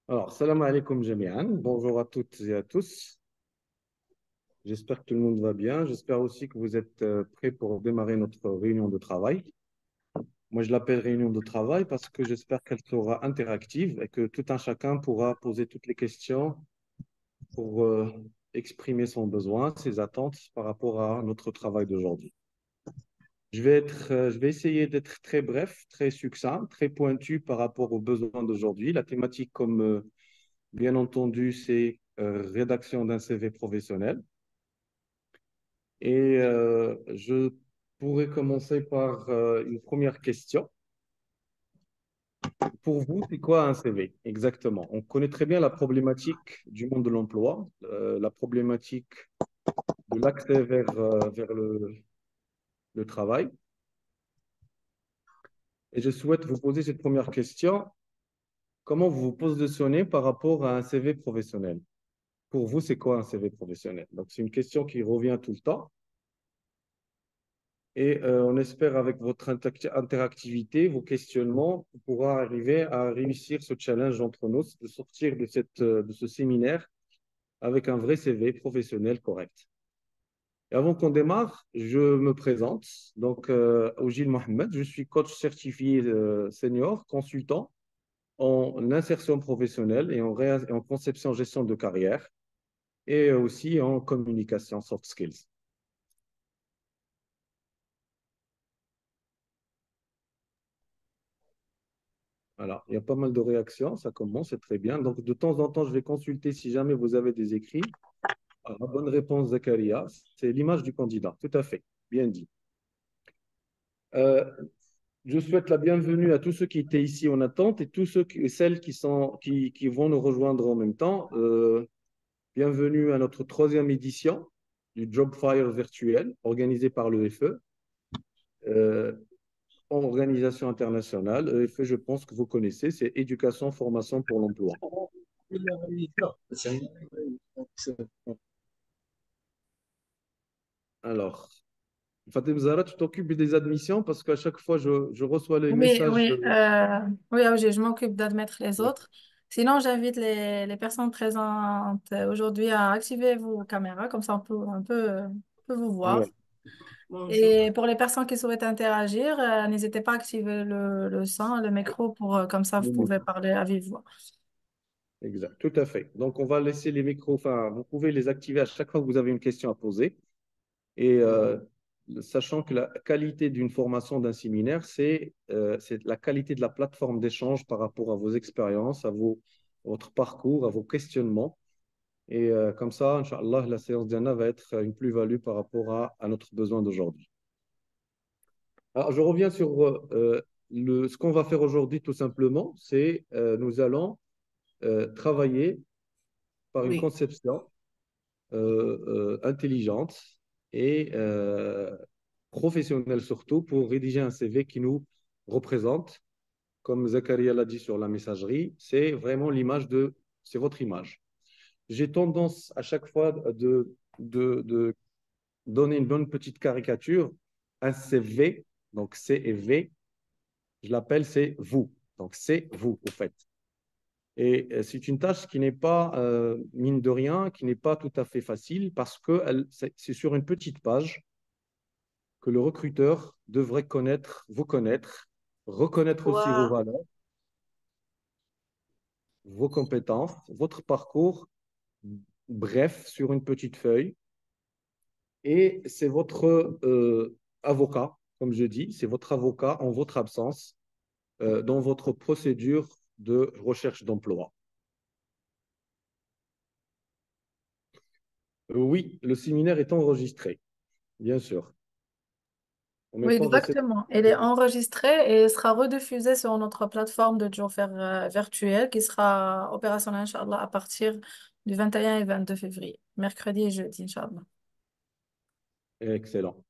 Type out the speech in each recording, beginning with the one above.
Alors, salam alaikum jami'an. Bonjour à toutes et à tous. J'espère que tout le monde va bien. J'espère aussi que vous êtes prêts pour démarrer notre réunion de travail. Moi, je l'appelle réunion de travail parce que j'espère qu'elle sera interactive et que tout un chacun pourra poser toutes les questions pour exprimer son besoin, ses attentes par rapport à notre travail d'aujourd'hui. Je vais essayer d'être très bref, très succinct, très pointu par rapport aux besoins d'aujourd'hui. La thématique, comme bien entendu, c'est rédaction d'un CV professionnel. Et je pourrais commencer par une première question. Pour vous, c'est quoi un CV exactement? On connaît très bien la problématique du monde de l'emploi, la problématique de l'accès vers le travail. Et je souhaite vous poser cette première question. Comment vous vous positionnez par rapport à un CV professionnel? Pour vous, c'est quoi un CV professionnel? Donc, c'est une question qui revient tout le temps. Et on espère avec votre interactivité, vos questionnements, on pourra arriver à réussir ce challenge entre nous, de sortir de ce séminaire avec un vrai CV professionnel correct. Et avant qu'on démarre, je me présente. Donc, Ougil Mohamed, je suis coach certifié senior, consultant en insertion professionnelle et en conception gestion de carrière et aussi en communication soft skills. Voilà, il y a pas mal de réactions, ça commence, c'est très bien. Donc, de temps en temps, je vais consulter si jamais vous avez des écrits. Alors, bonne réponse, Zakaria. C'est l'image du candidat, tout à fait, bien dit. Euh, je souhaite la bienvenue à tous ceux qui étaient ici en attente et et celles qui vont nous rejoindre en même temps. Bienvenue à notre troisième édition du Job Fire virtuel organisé par l'EFE, en organisation internationale. EFE, je pense que vous connaissez, c'est Éducation, Formation pour l'emploi. Alors, Fatem Zahra, tu t'occupes des admissions parce qu'à chaque fois, je reçois les Oui, messages oui, de... oui, je m'occupe d'admettre les autres. Sinon, j'invite les personnes présentes aujourd'hui à activer vos caméras, comme ça on peut vous voir. Ouais. Et pour les personnes qui souhaitent interagir, n'hésitez pas à activer le son, le micro pour comme ça vous pouvez parler à vive voix. Exact, tout à fait. Donc, on va laisser les micros, enfin, vous pouvez les activer à chaque fois que vous avez une question à poser. Et sachant que la qualité d'une formation, d'un séminaire, c'est la qualité de la plateforme d'échange par rapport à vos expériences, votre parcours, à vos questionnements. Et comme ça, Inch'Allah, la séance d'Anna va être une plus-value par rapport à notre besoin d'aujourd'hui. Alors, je reviens sur ce qu'on va faire aujourd'hui, tout simplement, c'est nous allons travailler par une Oui. conception intelligente et professionnelle surtout pour rédiger un CV qui nous représente. Comme Zakaria l'a dit sur la messagerie, c'est vraiment c'est votre image. J'ai tendance à chaque fois de donner une bonne petite caricature. Un CV, donc C et V, je l'appelle c'est vous. Donc c'est vous, au fait. Et c'est une tâche qui n'est pas, mine de rien, qui n'est pas tout à fait facile parce que c'est sur une petite page que le recruteur devrait vous connaître, reconnaître aussi vos Toi, valeurs, vos compétences, votre parcours, bref, sur une petite feuille. Et c'est votre avocat, comme je dis, c'est votre avocat en votre absence dans votre procédure de recherche d'emploi. Oui, le séminaire est enregistré, bien sûr. En oui, même temps, j'essaie exactement. Elle est enregistrée et sera rediffusée sur notre plateforme de job fair virtuel qui sera opérationnelle, Inch'Allah, à partir du 21 et 22 février, mercredi et jeudi, Inch'Allah. excellent.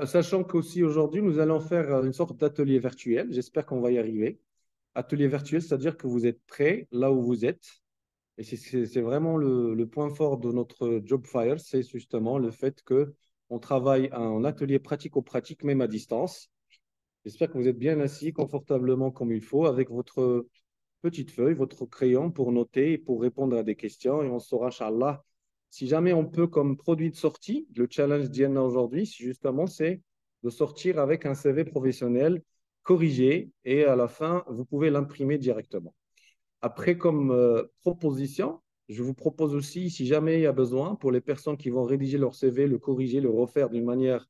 Sachant qu'aussi aujourd'hui, nous allons faire une sorte d'atelier virtuel. J'espère qu'on va y arriver. Atelier virtuel, c'est-à-dire que vous êtes prêt là où vous êtes. Et c'est vraiment le point fort de notre Job Fire, c'est justement le fait que on travaille en atelier pratico-pratique, même à distance. J'espère que vous êtes bien assis confortablement comme il faut, avec petite feuille, votre crayon pour noter et pour répondre à des questions. Et on saura, Inch'Allah, si jamais on peut, comme produit de sortie, le challenge d'Iana aujourd'hui, justement, c'est de sortir avec un CV professionnel corrigé et à la fin, vous pouvez l'imprimer directement. Après, comme proposition, je vous propose aussi, si jamais il y a besoin, pour les personnes qui vont rédiger leur CV, le corriger, le refaire d'une manière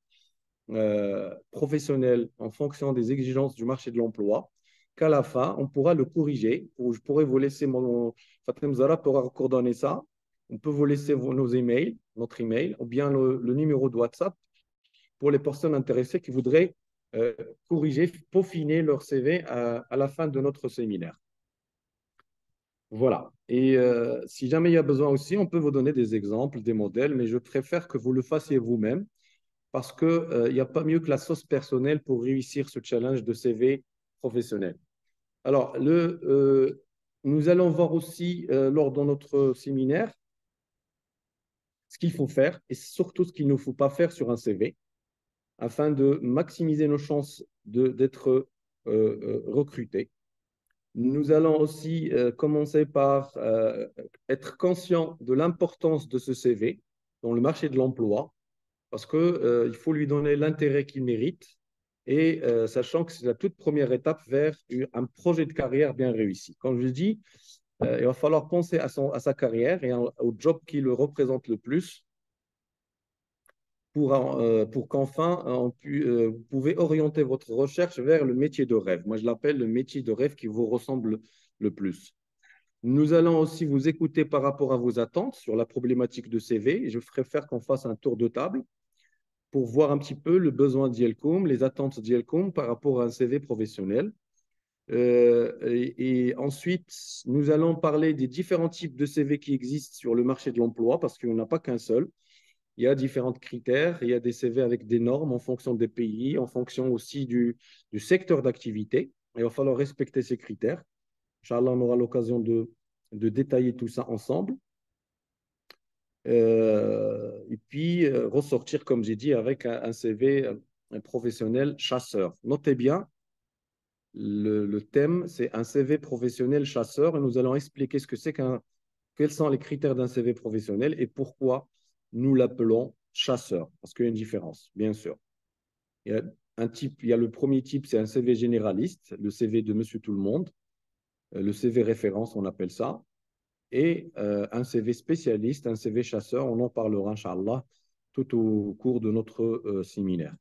professionnelle en fonction des exigences du marché de l'emploi, qu'à la fin, on pourra le corriger. Ou je pourrais vous laisser Fatem Zara pourra coordonner ça. On peut vous laisser nos emails, notre email, ou bien le numéro de WhatsApp pour les personnes intéressées qui voudraient corriger, peaufiner leur CV à la fin de notre séminaire. Voilà. Et si jamais il y a besoin aussi, on peut vous donner des exemples, des modèles, mais je préfère que vous le fassiez vous-même parce qu'il n'y a pas mieux que la sauce personnelle pour réussir ce challenge de CV professionnel. Alors, nous allons voir aussi lors de notre séminaire ce qu'il faut faire et surtout ce qu'il ne faut pas faire sur un CV afin de maximiser nos chances d'être recrutés. Nous allons aussi commencer par être conscient de l'importance de ce CV dans le marché de l'emploi parce qu'il il faut lui donner l'intérêt qu'il mérite et sachant que c'est la toute première étape vers un projet de carrière bien réussi. Comme je dis, il va falloir penser à sa carrière et au job qui le représente le plus pour qu'enfin vous pouvez orienter votre recherche vers le métier de rêve. Moi, je l'appelle le métier de rêve qui vous ressemble le plus. Nous allons aussi vous écouter par rapport à vos attentes sur la problématique de CV. Je préfère qu'on fasse un tour de table pour voir un petit peu le besoin d'IELCOM, les attentes d'IELCOM par rapport à un CV professionnel. Et ensuite, nous allons parler des différents types de CV qui existent sur le marché de l'emploi parce qu'il n'y en a pas qu'un seul. Il y a différents critères. Il y a des CV avec des normes en fonction des pays, en fonction aussi du secteur d'activité. Il va falloir respecter ces critères. Inch'Allah, on aura l'occasion de détailler tout ça ensemble. Et puis, ressortir, comme j'ai dit, avec un CV un professionnel chasseur. Notez bien, le thème, c'est un CV professionnel chasseur et nous allons expliquer ce que c'est quels sont les critères d'un CV professionnel et pourquoi nous l'appelons chasseur. Parce qu'il y a une différence, bien sûr. Il y a il y a le premier type, c'est un CV généraliste, le CV de Monsieur Tout-le-Monde, le CV référence, on appelle ça, et un CV spécialiste, un CV chasseur, on en parlera, Inch'Allah, tout au cours de notre séminaire.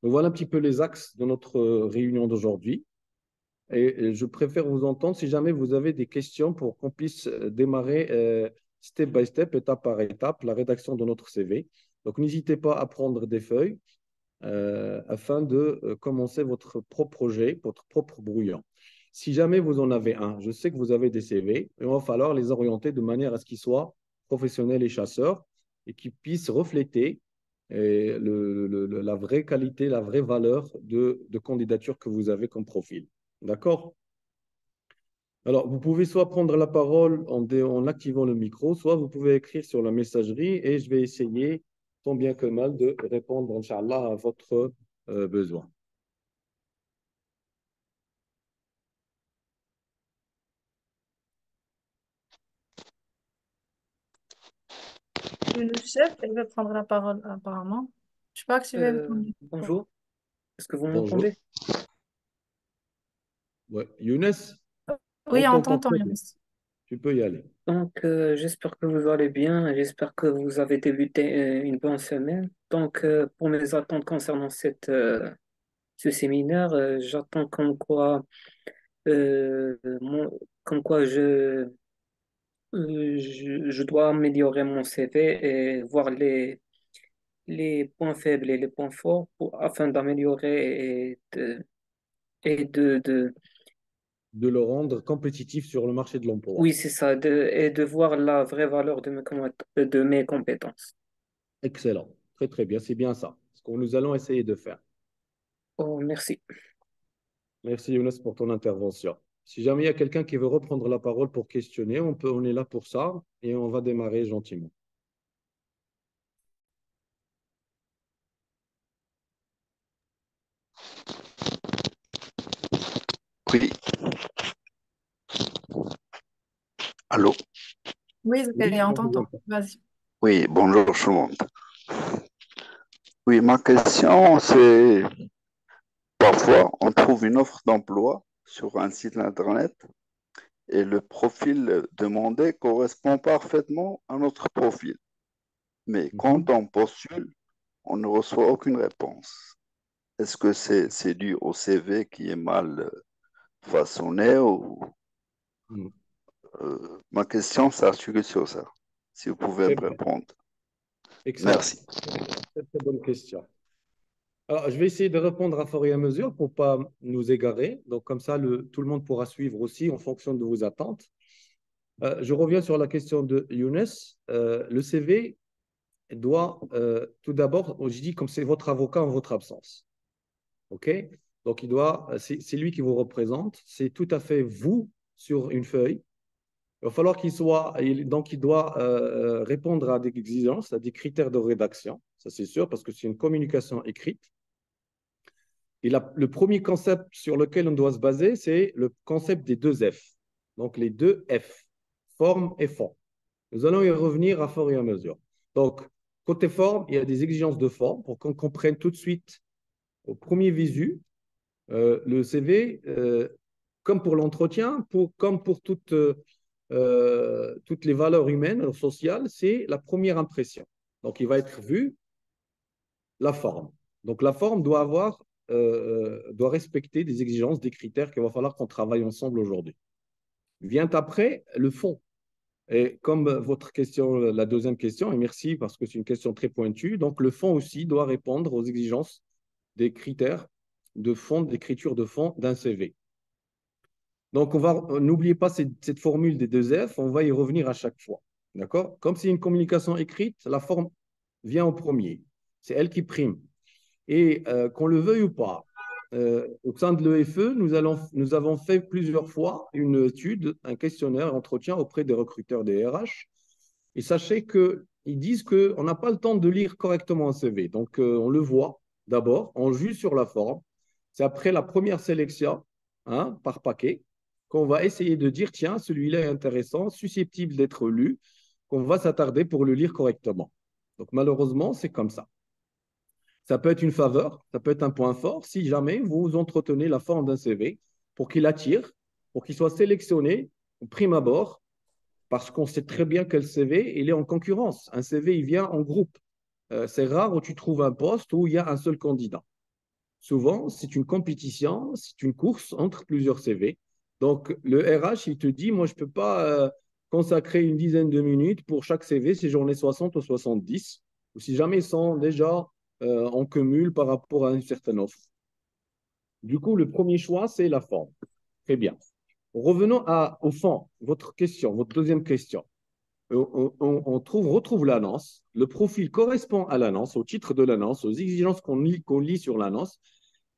Donc voilà un petit peu les axes de notre réunion d'aujourd'hui. Et je préfère vous entendre si jamais vous avez des questions pour qu'on puisse démarrer step by step, étape par étape, la rédaction de notre CV. Donc n'hésitez pas à prendre des feuilles afin de commencer votre propre projet, votre propre brouillon. Si jamais vous en avez un, je sais que vous avez des CV, il va falloir les orienter de manière à ce qu'ils soient professionnels et chasseurs et qu'ils puissent refléter la vraie qualité, la vraie valeur de candidature que vous avez comme profil. D'accord? Alors, vous pouvez soit prendre la parole en activant le micro, soit vous pouvez écrire sur la messagerie et je vais essayer, tant bien que mal, de répondre, Inch'Allah, à votre besoin. Le chef, il va prendre la parole apparemment. Je ne suis pas activé le micro. Bonjour, est-ce que vous Bonjour. m'entendez? Ouais. Younes, on Oui, on t'entend t'entend, très bien. Younes. Tu peux y aller. Donc, j'espère que vous allez bien, j'espère que vous avez débuté une bonne semaine. Donc, pour mes attentes concernant ce séminaire, j'attends comme quoi je dois améliorer mon CV et voir les points faibles et les points forts afin d'améliorer et de De le rendre compétitif sur le marché de l'emploi. oui, c'est ça, et de voir la vraie valeur de mes compétences. Excellent. Très, très bien. C'est bien ça. Ce que nous allons essayer de faire. Oh, merci. Merci, Younes, pour ton intervention. Si jamais il y a quelqu'un qui veut reprendre la parole pour questionner, on est là pour ça et on va démarrer gentiment. Oui, Allô? Oui, Oui, Zakaria, on on vous t'entend. entend. Vas-y. Oui, bonjour tout le monde. Oui, ma question, c'est parfois on trouve une offre d'emploi sur un site internet et le profil demandé correspond parfaitement à notre profil. Mais Mhm. quand on postule, on ne reçoit aucune réponse. Est-ce que c'est dû au CV qui est mal façonné ou Mhm. ma question s'articule sur ça, si vous pouvez Très me bien, répondre. excellent. Merci. Très, très bonne question. Alors, je vais essayer de répondre à fur et à mesure pour pas nous égarer. Donc, comme ça, tout le monde pourra suivre aussi en fonction de vos attentes. Je reviens sur la question de Younes. Le CV doit, tout d'abord, je dis comme c'est votre avocat en votre absence. OK? Donc, c'est lui qui vous représente. C'est tout à fait vous sur une feuille. Il va falloir donc il doit répondre à des exigences, à des critères de rédaction. Ça, c'est sûr, parce que c'est une communication écrite. Et le premier concept sur lequel on doit se baser, c'est le concept des deux F. Donc, les deux F, forme et fond. Nous allons y revenir à fur et à mesure. Donc, côté forme, il y a des exigences de forme pour qu'on comprenne tout de suite au premier visu le CV, comme pour l'entretien, comme pour toutes les valeurs humaines, sociales, c'est la première impression. Donc, il va être vu la forme. Donc, la forme doit respecter des exigences, des critères qu'il va falloir qu'on travaille ensemble aujourd'hui. Vient après le fond. Et comme votre question, la deuxième question, et merci parce que c'est une question très pointue, donc le fond aussi doit répondre aux exigences des critères de fond, d'écriture de fond d'un CV. Donc, n'oubliez pas cette formule des deux F, on va y revenir à chaque fois. D'accord? Comme c'est une communication écrite, la forme vient au premier. C'est elle qui prime. Et qu'on le veuille ou pas, au sein de l'EFE, nous avons fait plusieurs fois une étude, un questionnaire, un entretien auprès des recruteurs des RH. Et sachez qu'ils disent qu'on n'a pas le temps de lire correctement un CV. Donc, on le voit d'abord, on juge sur la forme. C'est après la première sélection, hein, par paquet, qu'on va essayer de dire, tiens, celui-là est intéressant, susceptible d'être lu, qu'on va s'attarder pour le lire correctement. Donc, malheureusement, c'est comme ça. Ça peut être une faveur, ça peut être un point fort si jamais vous entretenez la forme d'un CV pour qu'il attire, pour qu'il soit sélectionné au prime abord, parce qu'on sait très bien que le CV, il est en concurrence. Un CV, il vient en groupe. C'est rare où tu trouves un poste où il y a un seul candidat. Souvent, c'est une compétition, c'est une course entre plusieurs CV. Donc, le RH, il te dit, moi, je ne peux pas consacrer une dizaine de minutes pour chaque CV si j'en ai 60 ou 70, ou si jamais ils sont déjà en cumul par rapport à une certaine offre. Du coup, le premier choix, c'est la forme. Très bien. Revenons au fond, votre question, votre deuxième question. Retrouve l'annonce, le profil correspond à l'annonce, au titre de l'annonce, aux exigences qu'on lit sur l'annonce.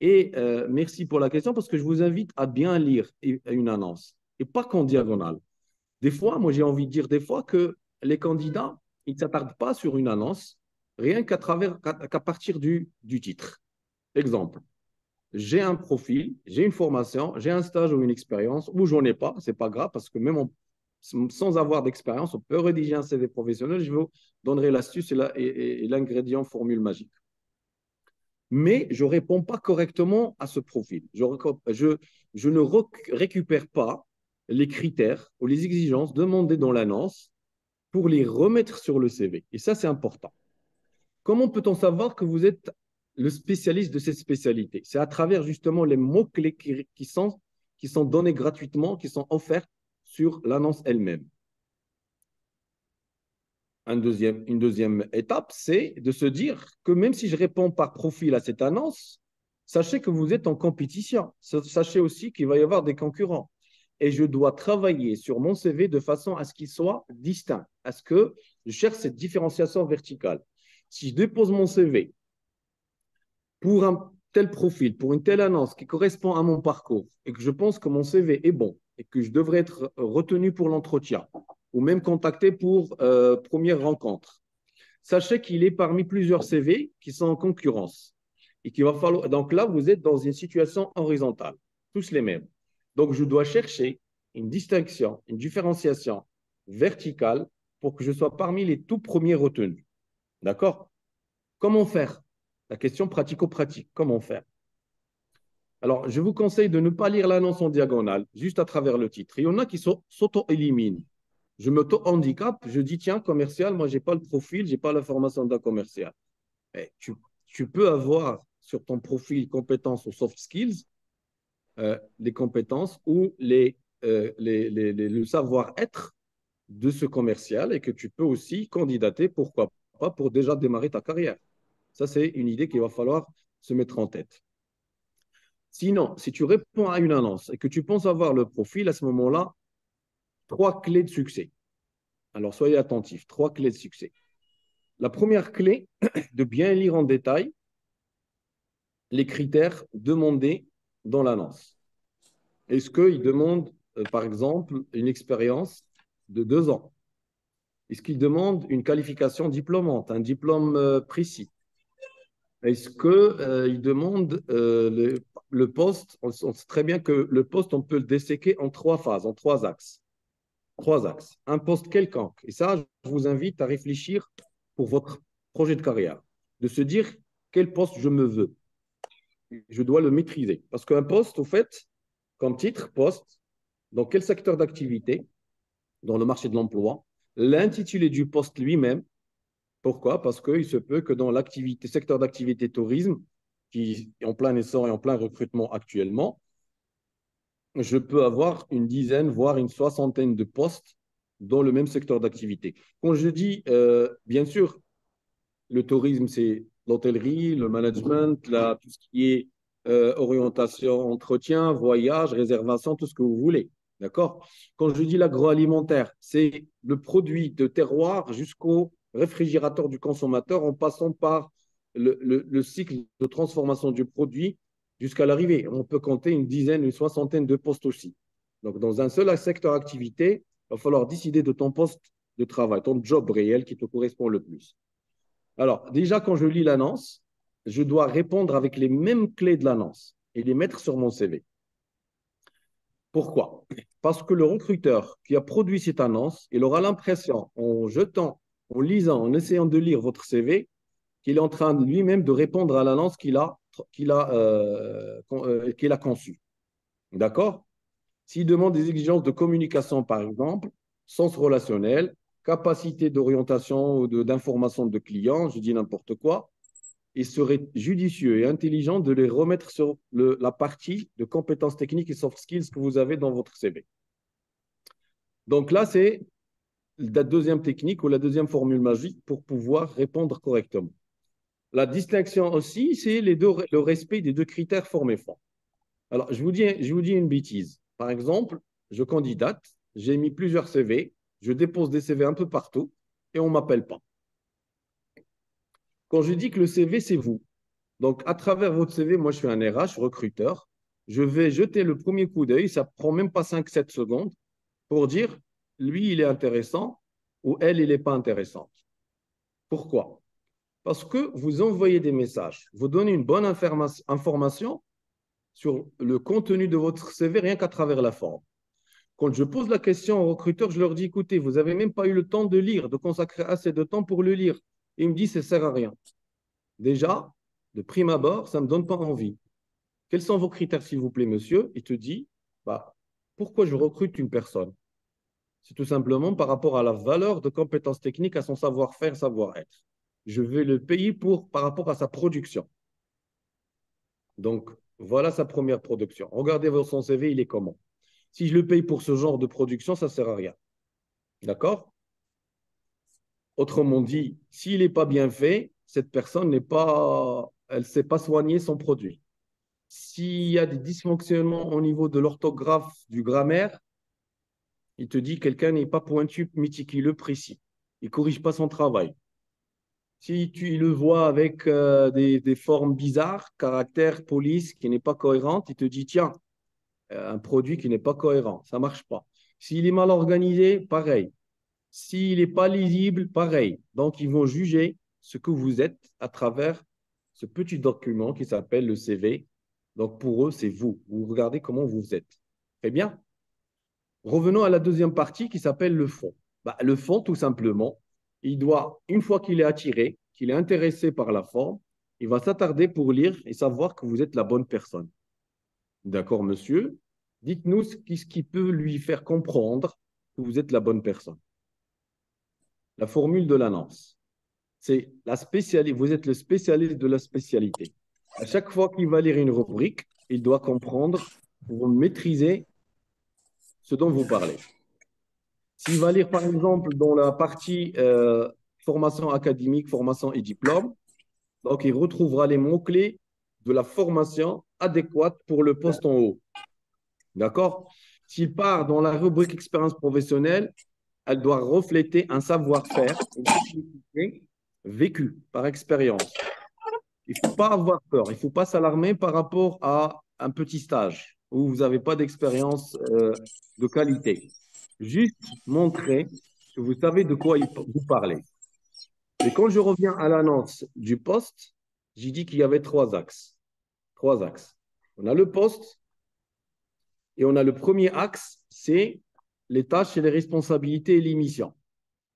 Et merci pour la question parce que je vous invite à bien lire une annonce et pas qu'en diagonale. Des fois, moi j'ai envie de dire des fois que les candidats, ils ne s'attardent pas sur une annonce rien qu'à partir du titre. Exemple, j'ai un profil, j'ai une formation, j'ai un stage ou une expérience, ou j'en ai pas, c'est pas grave, parce que sans avoir d'expérience, on peut rédiger un CV professionnel. Je vous donnerai l'astuce et l'ingrédient formule magique. Mais je ne réponds pas correctement à ce profil. Je ne récupère pas les critères ou les exigences demandées dans l'annonce pour les remettre sur le CV. Et ça, c'est important. Comment peut-on savoir que vous êtes le spécialiste de cette spécialité? C'est à travers justement les mots-clés qui sont donnés gratuitement, qui sont offerts sur l'annonce elle-même. Une deuxième étape, c'est de se dire que même si je réponds par profil à cette annonce, sachez que vous êtes en compétition. Sachez aussi qu'il va y avoir des concurrents. Et je dois travailler sur mon CV de façon à ce qu'il soit distinct, à ce que je cherche cette différenciation verticale. Si je dépose mon CV pour un tel profil, pour une telle annonce qui correspond à mon parcours et que je pense que mon CV est bon et que je devrais être retenu pour l'entretien ou même contacté pour première rencontre, sachez qu'il est parmi plusieurs CV qui sont en concurrence et qu'il va falloir. Donc là, vous êtes dans une situation horizontale, tous les mêmes. Donc je dois chercher une distinction, une différenciation verticale pour que je sois parmi les tout premiers retenus. D'accord? Comment faire? La question pratico-pratique. Comment faire? Alors, je vous conseille de ne pas lire l'annonce en diagonale, juste à travers le titre. Il y en a qui s'auto-éliminent. Je m'auto-handicape, je dis, tiens, commercial, moi, je n'ai pas le profil, je n'ai pas la formation d'un commercial. Eh, tu peux avoir sur ton profil compétences ou soft skills, les compétences ou le savoir-être de ce commercial et que tu peux aussi candidater, pourquoi pas, pour déjà démarrer ta carrière. Ça, c'est une idée qu'il va falloir se mettre en tête. Sinon, si tu réponds à une annonce et que tu penses avoir le profil, à ce moment-là, 3 clés de succès. Alors, soyez attentifs, 3 clés de succès. La première clé, de bien lire en détail les critères demandés dans l'annonce. Est-ce qu'il demande, par exemple, une expérience de 2 ans? Est-ce qu'il demande une qualification diplômante, un diplôme précis? Est-ce qu'il demande le poste? On sait très bien que le poste, on peut le disséquer en 3 phases, en 3 axes. 3 axes. Un poste quelconque. Et ça, je vous invite à réfléchir pour votre projet de carrière, de se dire quel poste je me veux. Je dois le maîtriser. Parce qu'un poste, au fait, comme titre, poste, dans quel secteur d'activité? Dans le marché de l'emploi. L'intitulé du poste lui-même. Pourquoi? Parce qu'il se peut que dans l'activité, secteur d'activité tourisme, qui est en plein essor et en plein recrutement actuellement, je peux avoir une dizaine, voire une soixantaine de postes dans le même secteur d'activité. Quand je dis, bien sûr, le tourisme, c'est l'hôtellerie, le management, tout ce qui est orientation, entretien, voyage, réservation, tout ce que vous voulez. D'accord? Quand je dis l'agroalimentaire, c'est le produit de terroir jusqu'au réfrigérateur du consommateur en passant par le cycle de transformation du produit jusqu'à l'arrivée. On peut compter une dizaine, une soixantaine de postes aussi. Donc, dans un seul secteur d'activité, il va falloir décider de ton poste de travail, ton job réel qui te correspond le plus. Alors, déjà, quand je lis l'annonce, je dois répondre avec les mêmes clés de l'annonce et les mettre sur mon CV. Pourquoi? Parce que le recruteur qui a produit cette annonce, il aura l'impression, en jetant, en lisant, en essayant de lire votre CV, qu'il est en train lui-même de répondre à l'annonce qu'il a conçue. D'accord? S'il demande des exigences de communication, par exemple, sens relationnel, capacité d'orientation ou d'information de clients, je dis n'importe quoi, il serait judicieux et intelligent de les remettre sur la partie de compétences techniques et soft skills que vous avez dans votre CV. Donc là, c'est la deuxième technique ou la deuxième formule magique pour pouvoir répondre correctement. La distinction aussi, c'est le respect des 2 critères forme et fond. Alors, je vous dis une bêtise. Par exemple, je candidate, j'ai mis plusieurs CV, je dépose des CV un peu partout et on ne m'appelle pas. Quand je dis que le CV, c'est vous, donc à travers votre CV, moi je suis un RH, recruteur, je vais jeter le premier coup d'œil, ça ne prend même pas 5-7 secondes pour dire, lui, il est intéressant ou elle, il n'est pas intéressante. Pourquoi? Parce que vous envoyez des messages, vous donnez une bonne information sur le contenu de votre CV rien qu'à travers la forme. Quand je pose la question aux recruteurs, je leur dis, écoutez, vous n'avez même pas eu le temps de lire, de consacrer assez de temps pour le lire. Ils me disent, ça ne sert à rien. Déjà, de prime abord, ça ne me donne pas envie. Quels sont vos critères, s'il vous plaît, monsieur? Il te dit, pourquoi je recrute une personne? C'est tout simplement par rapport à la valeur de compétences techniques, à son savoir-faire, savoir-être. Je vais le payer par rapport à sa production. Donc, voilà sa première production. Regardez son CV, il est comment? Si je le paye pour ce genre de production, ça ne sert à rien. D'accord? Autrement dit, s'il n'est pas bien fait, cette personne elle ne sait pas soigner son produit. S'il y a des dysfonctionnements au niveau de l'orthographe, du grammaire, il te dit que quelqu'un n'est pas pointu, méticuleux, précis. Il ne corrige pas son travail. Si tu le vois avec des formes bizarres, caractère, police, qui n'est pas cohérente, il te dit, tiens, un produit qui n'est pas cohérent, ça ne marche pas. S'il est mal organisé, pareil. S'il n'est pas lisible, pareil. Donc, ils vont juger ce que vous êtes à travers ce petit document qui s'appelle le CV. Donc, pour eux, c'est vous. Vous regardez comment vous êtes. Très bien. Revenons à la deuxième partie qui s'appelle le fond. Bah, le fond, tout simplement, il doit, une fois qu'il est attiré, qu'il est intéressé par la forme, il va s'attarder pour lire et savoir que vous êtes la bonne personne. D'accord, monsieur? Dites-nous ce qui peut lui faire comprendre que vous êtes la bonne personne. La formule de l'annonce, c'est la spécialité. Vous êtes le spécialiste de la spécialité. À chaque fois qu'il va lire une rubrique, il doit comprendre, vous maîtriser ce dont vous parlez. S'il va lire, par exemple, dans la partie formation académique, formation et diplôme, donc il retrouvera les mots-clés de la formation adéquate pour le poste en haut. D'accord? S'il part dans la rubrique expérience professionnelle, elle doit refléter un savoir-faire, une technicité vécue par expérience. Il ne faut pas avoir peur, il ne faut pas s'alarmer par rapport à un petit stage où vous n'avez pas d'expérience de qualité. Juste montrer que vous savez de quoi vous parlez. Et quand je reviens à l'annonce du poste, j'ai dit qu'il y avait trois axes. Trois axes. On a le poste et on a le premier axe, c'est les tâches et les responsabilités et les missions.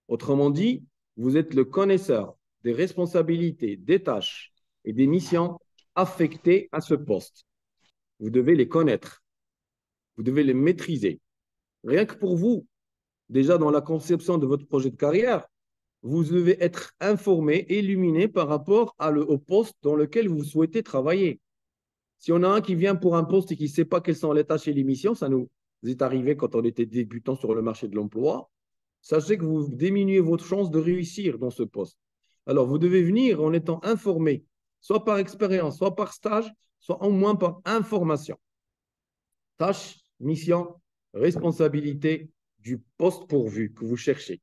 Autrement dit, vous êtes le connaisseur des responsabilités, des tâches et des missions affectées à ce poste. Vous devez les connaître. Vous devez les maîtriser. Rien que pour vous, déjà dans la conception de votre projet de carrière, vous devez être informé, illuminé par rapport au poste dans lequel vous souhaitez travailler. Si on a un qui vient pour un poste et qui ne sait pas quelles sont les tâches et les missions, ça nous est arrivé quand on était débutant sur le marché de l'emploi, sachez que vous diminuez votre chance de réussir dans ce poste. Alors, vous devez venir en étant informé, soit par expérience, soit par stage, soit au moins par information. Tâches, mission, responsabilité du poste pourvu que vous cherchez.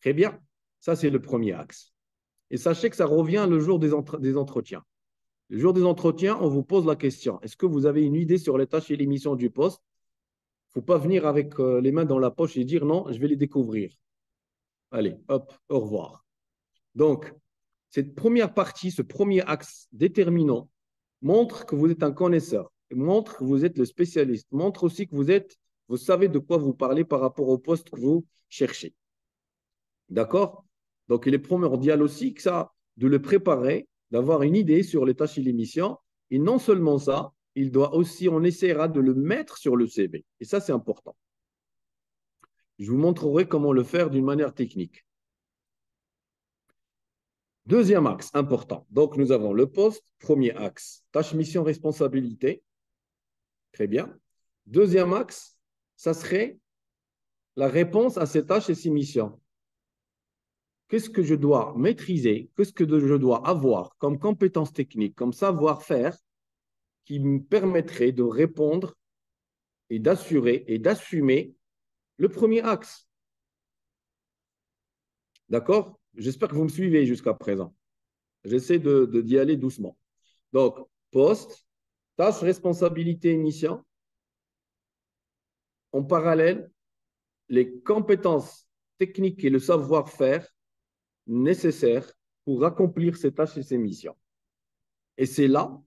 Très bien, ça c'est le premier axe. Et sachez que ça revient le jour des entretiens. Le jour des entretiens, on vous pose la question, est-ce que vous avez une idée sur les tâches et les missions du poste? Il ne faut pas venir avec les mains dans la poche et dire non, je vais les découvrir. Allez, hop, au revoir. Donc, cette première partie, ce premier axe déterminant, montre que vous êtes un connaisseur, montre que vous êtes le spécialiste, montre aussi que vous savez de quoi vous parlez par rapport au poste que vous cherchez. D'accord? Donc, il est primordial aussi que ça, de le préparer, d'avoir une idée sur les tâches et les missions. Et non seulement ça, on essaiera de le mettre sur le CV. Et ça, c'est important. Je vous montrerai comment le faire d'une manière technique. Deuxième axe important. Donc, nous avons le poste, premier axe, tâche, mission, responsabilité. Très bien. Deuxième axe, ça serait la réponse à ces tâches et ces missions. Qu'est-ce que je dois maîtriser? Qu'est-ce que je dois avoir comme compétences techniques, comme savoir-faire qui me permettrait de répondre et d'assurer et d'assumer le premier axe? D'accord? J'espère que vous me suivez jusqu'à présent. J'essaie d'y aller doucement. Donc, poste, tâches, responsabilités et mission. En parallèle, les compétences techniques et le savoir-faire nécessaires pour accomplir ces tâches et ces missions. Et c'est là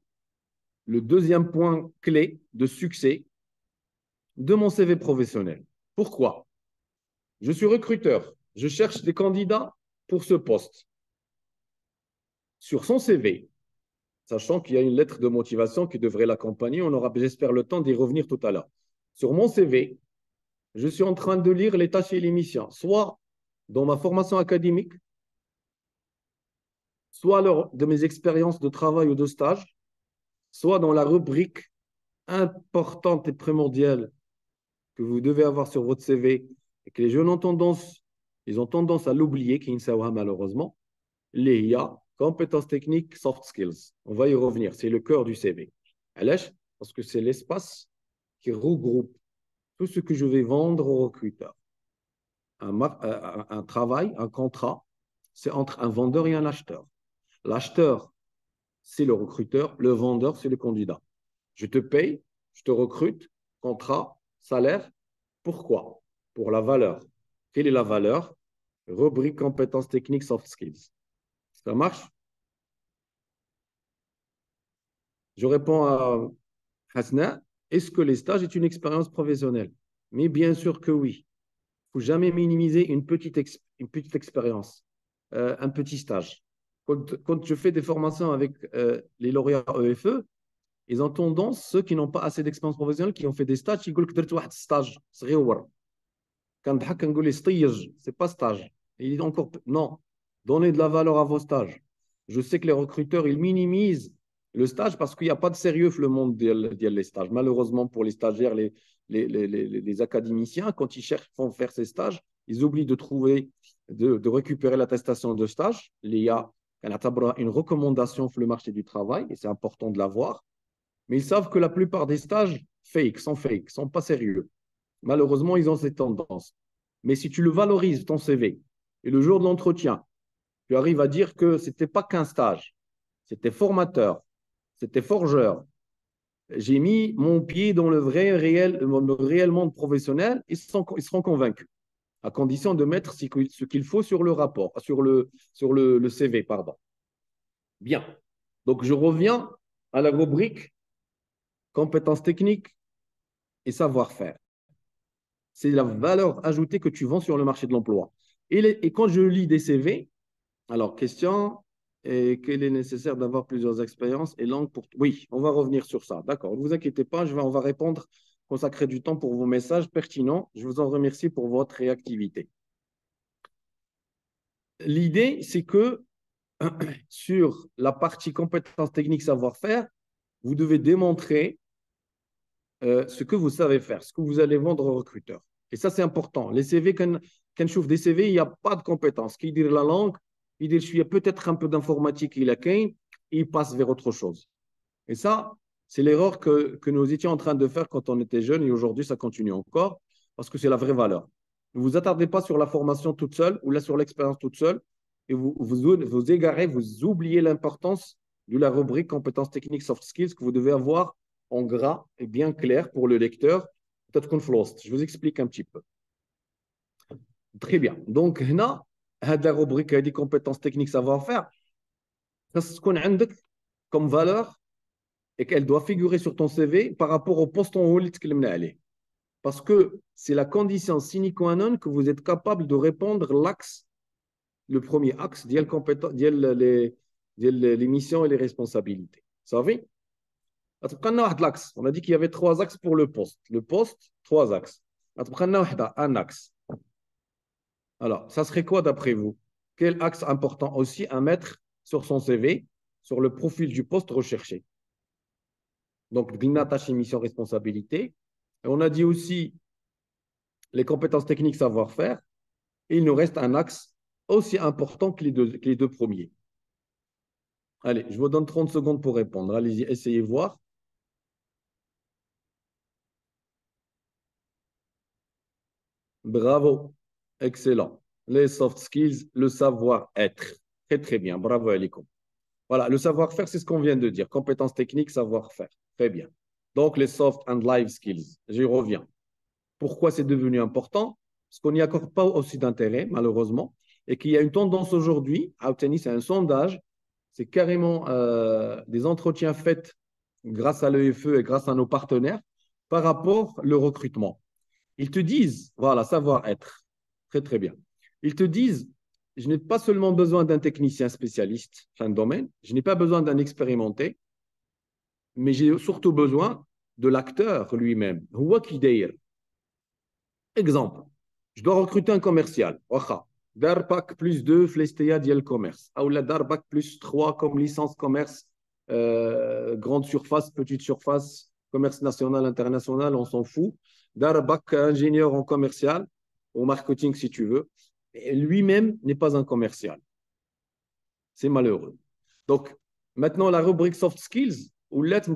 le deuxième point clé de succès de mon CV professionnel. Pourquoi? Je suis recruteur. Je cherche des candidats pour ce poste. Sur son CV, sachant qu'il y a une lettre de motivation qui devrait l'accompagner, on aura, j'espère, le temps d'y revenir tout à l'heure. Sur mon CV, je suis en train de lire les tâches et les missions, soit dans ma formation académique, soit lors de mes expériences de travail ou de stage, soit dans la rubrique importante et primordiale que vous devez avoir sur votre CV et que les jeunes ont tendance à l'oublier, qui ne malheureusement, les IA, compétences techniques, soft skills. On va y revenir, c'est le cœur du CV. Parce que c'est l'espace qui regroupe tout ce que je vais vendre aux recruteurs. Un travail, un contrat, c'est entre un vendeur et un acheteur. L'acheteur, c'est le recruteur. Le vendeur, c'est le candidat. Je te paye, je te recrute, contrat, salaire. Pourquoi? Pour la valeur. Quelle est la valeur? Rubrique compétences techniques, soft skills. Ça marche? Je réponds à Hasna. Est-ce que les stages est une expérience professionnelle? Mais bien sûr que oui. faut jamais minimiser une petite expérience, un petit stage. Quand je fais des formations avec les lauréats EFE, ils ont tendance, ceux qui n'ont pas assez d'expérience professionnelle, qui ont fait des stages, ils disent que درت واحد stage صغير. كنضحك كنقول لي سطيج, c'est pas stage. Il dit encore non, donnez de la valeur à vos stages. Je sais que les recruteurs, ils minimisent le stage parce qu'il n'y a pas de sérieux dans le monde des stages. Malheureusement pour les stagiaires, les académiciens, quand ils cherchent à faire ces stages, ils oublient de trouver, de récupérer l'attestation de stage. Il y a une recommandation sur le marché du travail et c'est important de l'avoir. Mais ils savent que la plupart des stages sont pas sérieux. Malheureusement, ils ont cette tendance. Mais si tu le valorises, ton CV, et le jour de l'entretien, tu arrives à dire que ce n'était pas qu'un stage, c'était formateur, c'était forgeur. J'ai mis mon pied dans le réel monde professionnel, ils seront convaincus, à condition de mettre ce qu'il faut sur le rapport, sur le CV, pardon. Bien. Donc, je reviens à la rubrique compétences techniques et savoir-faire. C'est la valeur ajoutée que tu vends sur le marché de l'emploi. Et quand je lis des CV, alors, question, qu'il est nécessaire d'avoir plusieurs expériences et langues pour... Oui, on va revenir sur ça. D'accord, ne vous inquiétez pas, on va répondre, consacrer du temps pour vos messages pertinents. Je vous en remercie pour votre réactivité. L'idée, c'est que sur la partie compétences techniques, savoir-faire, vous devez démontrer ce que vous savez faire, ce que vous allez vendre aux recruteurs. Et ça, c'est important. Les CV, quand je trouve des CV, il n'y a pas de compétences. Qui dit la langue, il dit je suis peut-être un peu d'informatique, il passe vers autre chose. Et ça, c'est l'erreur que nous étions en train de faire quand on était jeunes et aujourd'hui, ça continue encore parce que c'est la vraie valeur. Ne vous attardez pas sur la formation toute seule ou là sur l'expérience toute seule et vous égarez, vous oubliez l'importance de la rubrique compétences techniques soft skills que vous devez avoir en gras et bien clair pour le lecteur. Peut-être qu'on flosse. Je vous explique un petit peu. Très bien. Donc, là, la rubrique des compétences techniques savoir-faire, ce qu'on a comme valeur et qu'elle doit figurer sur ton CV par rapport au poste en haut que parce que c'est la condition sine qua non que vous êtes capable de répondre l'axe, le premier axe, les missions et les responsabilités. Vous savez? On a dit qu'il y avait 3 axes pour le poste. Le poste, 3 axes. Un axe. Alors, ça serait quoi d'après vous? Quel axe important aussi à mettre sur son CV, sur le profil du poste recherché? Donc, tâche, mission, responsabilité. Et on a dit aussi les compétences techniques, savoir-faire. Et il nous reste un axe aussi important que les deux premiers. Allez, je vous donne 30 secondes pour répondre. Allez-y, essayez voir. Bravo, excellent. Les soft skills, le savoir-être. Très, très bien. Bravo, Alikom. Voilà, le savoir-faire, c'est ce qu'on vient de dire. Compétences techniques, savoir-faire. Très bien. Donc, les soft and life skills. J'y reviens. Pourquoi c'est devenu important? Parce qu'on n'y accorde pas aussi d'intérêt, malheureusement, et qu'il y a une tendance aujourd'hui, c'est un sondage, c'est carrément des entretiens faits grâce à l'EFE et grâce à nos partenaires par rapport au recrutement. Ils te disent, voilà, savoir-être. Très, très bien. Ils te disent, je n'ai pas seulement besoin d'un technicien spécialiste dans un domaine, je n'ai pas besoin d'un expérimenté, mais j'ai surtout besoin de l'acteur lui-même. Exemple, je dois recruter un commercial. Dar bac plus 2, flestea diel commerce. Ou la dar bac plus 3 comme licence commerce, grande surface, petite surface, commerce national, international, on s'en fout. Dar bac ingénieur en commercial, au marketing si tu veux. Et lui-même n'est pas un commercial. C'est malheureux. Donc, maintenant, la rubrique soft skills, ou lettre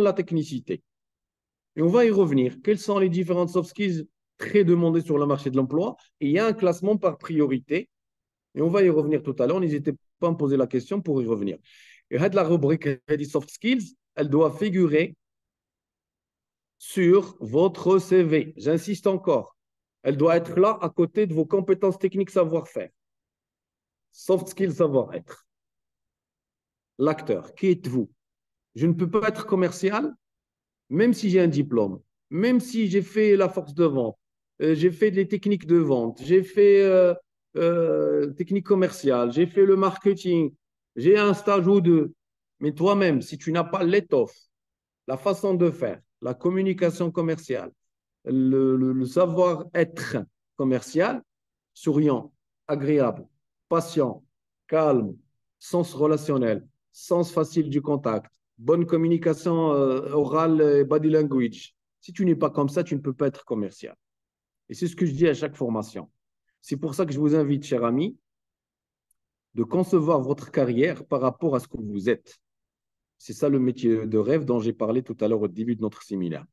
la technicité. Et on va y revenir. Quelles sont les différentes soft skills très demandées sur le marché de l'emploi? Et il y a un classement par priorité. Et on va y revenir tout à l'heure. N'hésitez pas à me poser la question pour y revenir. Et la rubrique des soft skills, elle doit figurer sur votre CV. J'insiste encore. Elle doit être là à côté de vos compétences techniques savoir-faire. Soft skills savoir-être. L'acteur, qui êtes-vous? Je ne peux pas être commercial, même si j'ai un diplôme, même si j'ai fait la force de vente, j'ai fait des techniques de vente, j'ai fait technique commerciale, j'ai fait le marketing, j'ai un stage ou deux. Mais toi-même, si tu n'as pas l'étoffe, la façon de faire, la communication commerciale, le savoir-être commercial, souriant, agréable, patient, calme, sens relationnel, sens facile du contact, bonne communication orale et body language. Si tu n'es pas comme ça, tu ne peux pas être commercial. Et c'est ce que je dis à chaque formation. C'est pour ça que je vous invite, chers amis, de concevoir votre carrière par rapport à ce que vous êtes. C'est ça le métier de rêve dont j'ai parlé tout à l'heure au début de notre séminaire.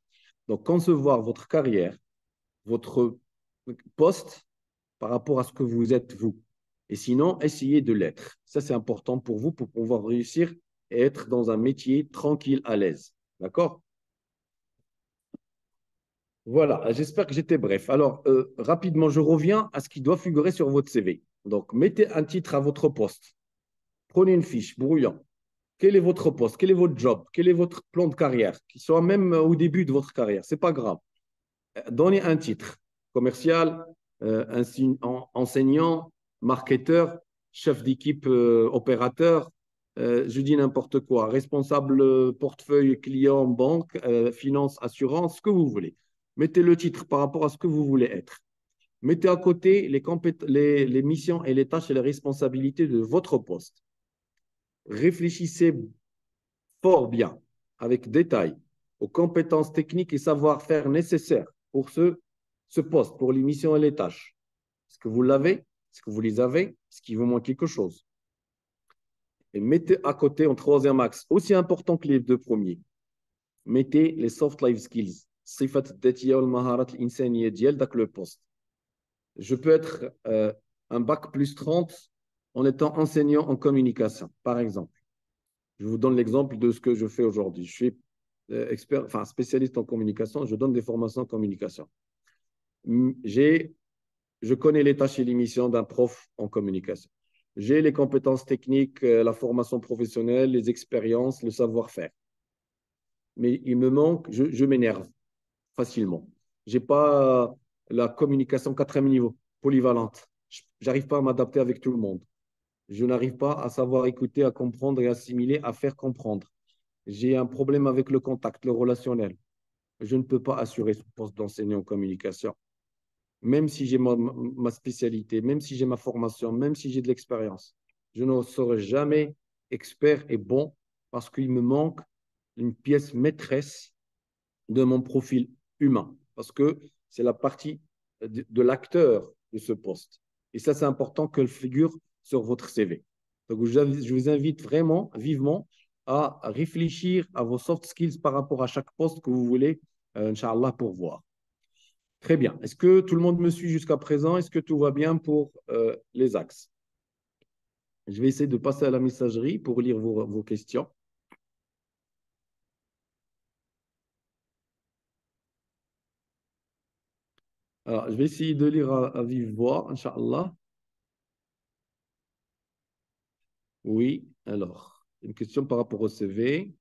Donc, concevoir votre carrière, votre poste par rapport à ce que vous êtes vous. Et sinon, essayez de l'être. Ça, c'est important pour vous pour pouvoir réussir et être dans un métier tranquille, à l'aise. D'accord? Voilà, j'espère que j'étais bref. Alors, rapidement, je reviens à ce qui doit figurer sur votre CV. Donc, mettez un titre à votre poste. Prenez une fiche, brouillon. Quel est votre poste? Quel est votre job? Quel est votre plan de carrière? Qui soit même au début de votre carrière. Ce n'est pas grave. Donnez un titre. Commercial, enseignant, marketeur, chef d'équipe, opérateur, je dis n'importe quoi, responsable portefeuille, client, banque, finance, assurance, ce que vous voulez. Mettez le titre par rapport à ce que vous voulez être. Mettez à côté les missions et les tâches et les responsabilités de votre poste. Réfléchissez fort bien, avec détail, aux compétences techniques et savoir-faire nécessaires pour ce poste, pour les missions et les tâches. Est-ce que vous l'avez? Est-ce que vous les avez? Est-ce qu'il vous manque quelque chose? Et mettez à côté, en troisième axe, aussi important que les deux premiers, mettez les soft life skills. صفات الذاتية والمهارات الإنسانية ديال داك le poste. Je peux être un bac plus 30 en étant enseignant en communication, par exemple. Je vous donne l'exemple de ce que je fais aujourd'hui. Je suis expert, enfin spécialiste en communication, je donne des formations en communication. Je connais les tâches et les missions d'un prof en communication. J'ai les compétences techniques, la formation professionnelle, les expériences, le savoir-faire. Mais il me manque, je m'énerve facilement. Je n'ai pas la communication quatrième niveau, polyvalente. Je n'arrive pas à m'adapter avec tout le monde. Je n'arrive pas à savoir écouter, à comprendre et assimiler, à faire comprendre. J'ai un problème avec le contact, le relationnel. Je ne peux pas assurer ce poste d'enseignant en communication. Même si j'ai ma spécialité, même si j'ai ma formation, même si j'ai de l'expérience. Je ne serai jamais expert et bon parce qu'il me manque une pièce maîtresse de mon profil humain. Parce que c'est la partie de l'acteur de ce poste. Et ça, c'est important qu'elle figure sur votre CV. Donc, je vous invite vraiment, vivement, à réfléchir à vos soft skills par rapport à chaque poste que vous voulez, Inch'Allah, pourvoir. Très bien. Est-ce que tout le monde me suit jusqu'à présent? Est-ce que tout va bien pour les axes? Je vais essayer de passer à la messagerie pour lire vos questions. Alors, je vais essayer de lire à vive voix, Inch'Allah. Oui, alors, une question par rapport au CV.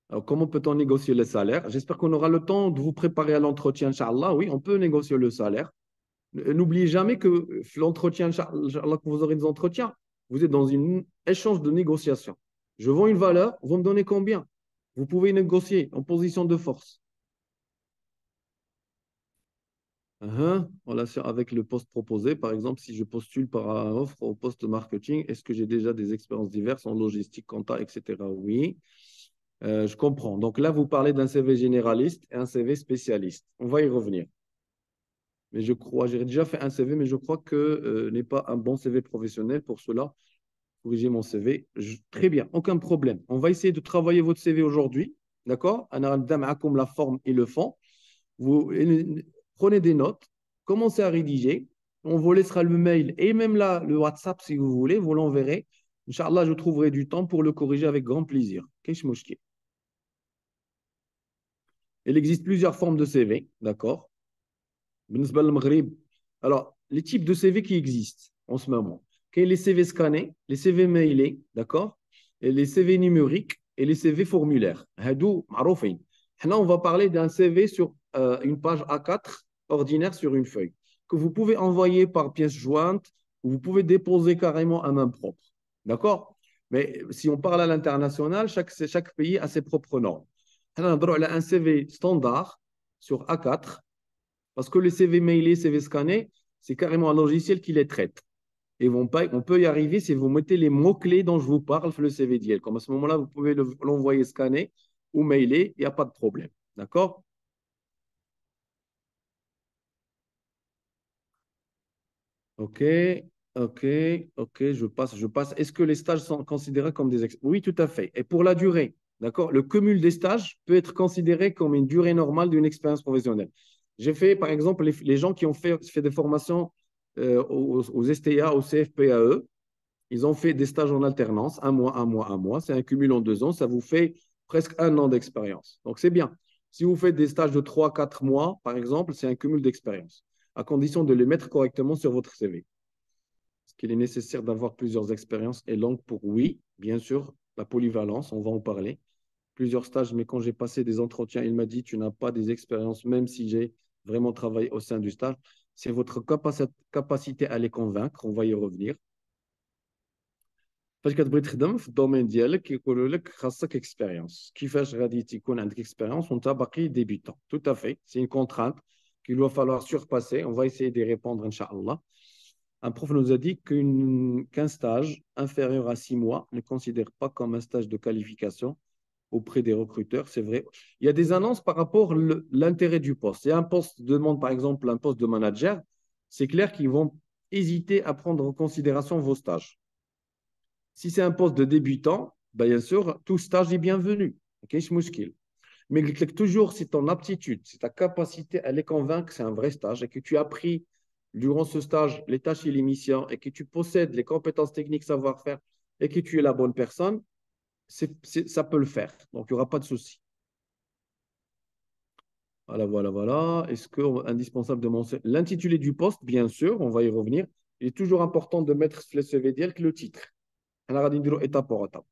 Alors, comment peut-on négocier le salaire? J'espère qu'on aura le temps de vous préparer à l'entretien, Inch'Allah. Oui, on peut négocier le salaire. N'oubliez jamais que l'entretien, Inch'Allah, que vous aurez des entretiens, vous êtes dans un échange de négociation. Je vends une valeur, vous me donnez combien? Vous pouvez négocier en position de force. En relation avec le poste proposé, par exemple, si je postule par offre au poste marketing, est-ce que j'ai déjà des expériences diverses en logistique, compta, etc. Oui, je comprends. Donc là, vous parlez d'un CV généraliste et un CV spécialiste. On va y revenir. Mais je crois, j'ai déjà fait un CV, mais je crois que n'est pas un bon CV professionnel. Pour cela, corriger mon CV. Très bien, aucun problème. On va essayer de travailler votre CV aujourd'hui. D'accord? Comme la forme et le fond. Vous prenez des notes, commencez à rédiger. On vous laissera le mail et même là, le WhatsApp si vous voulez, vous l'enverrez. Inch'Allah, je trouverai du temps pour le corriger avec grand plaisir. Il existe plusieurs formes de CV, d'accord? Alors, les types de CV qui existent en ce moment. Les CV scannés, les CV mailés, d'accord? Et les CV numériques et les CV formulaires. Hadou, maroufin. Là, on va parler d'un CV sur une page A4 ordinaire sur une feuille que vous pouvez envoyer par pièce jointe ou vous pouvez déposer carrément à main propre. D'accord? Mais si on parle à l'international, chaque pays a ses propres normes. On a un CV standard sur A4 parce que les CV mailés, CV scannés, c'est carrément un logiciel qui les traite. Et on peut y arriver si vous mettez les mots-clés dont je vous parle, le CV d'IEL. Comme à ce moment-là, vous pouvez l'envoyer scanner ou mailer, il n'y a pas de problème. D'accord? OK, OK, OK, je passe. Est-ce que les stages sont considérés comme des expériences? Oui, tout à fait. Et pour la durée, d'accord? Le cumul des stages peut être considéré comme une durée normale d'une expérience professionnelle. J'ai fait, par exemple, les gens qui ont fait des formations aux STA, au CFPAE, ils ont fait des stages en alternance, un mois, un mois, un mois. C'est un cumul en 2 ans. Ça vous fait presque un an d'expérience. Donc, c'est bien. Si vous faites des stages de 3, 4 mois, par exemple, c'est un cumul d'expérience, à condition de les mettre correctement sur votre CV. Est-ce qu'il est nécessaire d'avoir plusieurs expériences et langues pour oui, bien sûr, la polyvalence, on va en parler. Plusieurs stages, mais quand j'ai passé des entretiens, il m'a dit, tu n'as pas des expériences, même si j'ai vraiment travaillé au sein du stage. C'est votre capacité à les convaincre, on va y revenir. فاش كتبغي تخدم في الدومين ديالك كيقولوا لك خاصك اكسبيريونس كيفاش غادي تكون عندك اكسبيريونس وانت باقي ديبيتون tout à fait c'est une contrainte qu'il va falloir surpasser on va essayer d'y répondre inchallah un prof nous a dit qu'un stage inférieur à 6 mois ne considère pas comme un stage de qualification auprès des recruteurs, c'est vrai. Il y a des annonces par rapport à l'intérêt du poste. Si un poste demande, par exemple, un poste de manager, c'est clair qu'ils vont hésiter à prendre en considération vos stages. Si c'est un poste de débutant, ben, bien sûr, tout stage est bienvenu. Mais toujours, c'est ton aptitude, c'est ta capacité à les convaincre que c'est un vrai stage et que tu as appris durant ce stage les tâches et les missions et que tu possèdes les compétences techniques, savoir-faire et que tu es la bonne personne, ça peut le faire. Donc, il n'y aura pas de souci. Voilà, voilà, voilà. Est-ce que indispensable de mentionner l'intitulé du poste, bien sûr, on va y revenir. Il est toujours important de mettre sur le CV que le titre. On va dire étape par étape.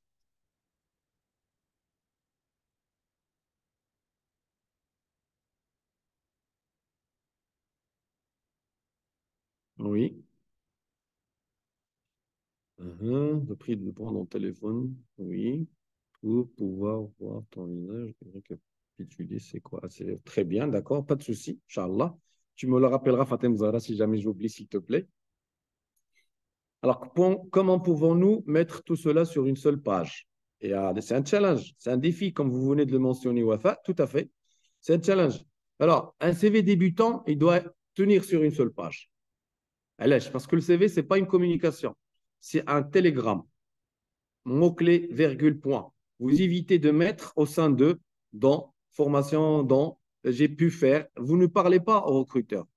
Oui. Le prix de prendre ton téléphone. Oui. Pour pouvoir voir ton visage. Récapituler, c'est quoi? C'est très bien, d'accord. Pas de souci. Inch'Allah. Tu me le rappelleras, Fatem Zahra, si jamais j'oublie, s'il te plaît. Alors, comment pouvons-nous mettre tout cela sur une seule page? Et c'est un challenge, c'est un défi, comme vous venez de le mentionner, Wafa, tout à fait. C'est un challenge. Alors, un CV débutant, il doit tenir sur une seule page. Allez, parce que le CV, ce n'est pas une communication, c'est un télégramme. Mot-clé, virgule, point. Vous évitez de mettre au sein de, dans, formation, dans, j'ai pu faire. Vous ne parlez pas au recruteur.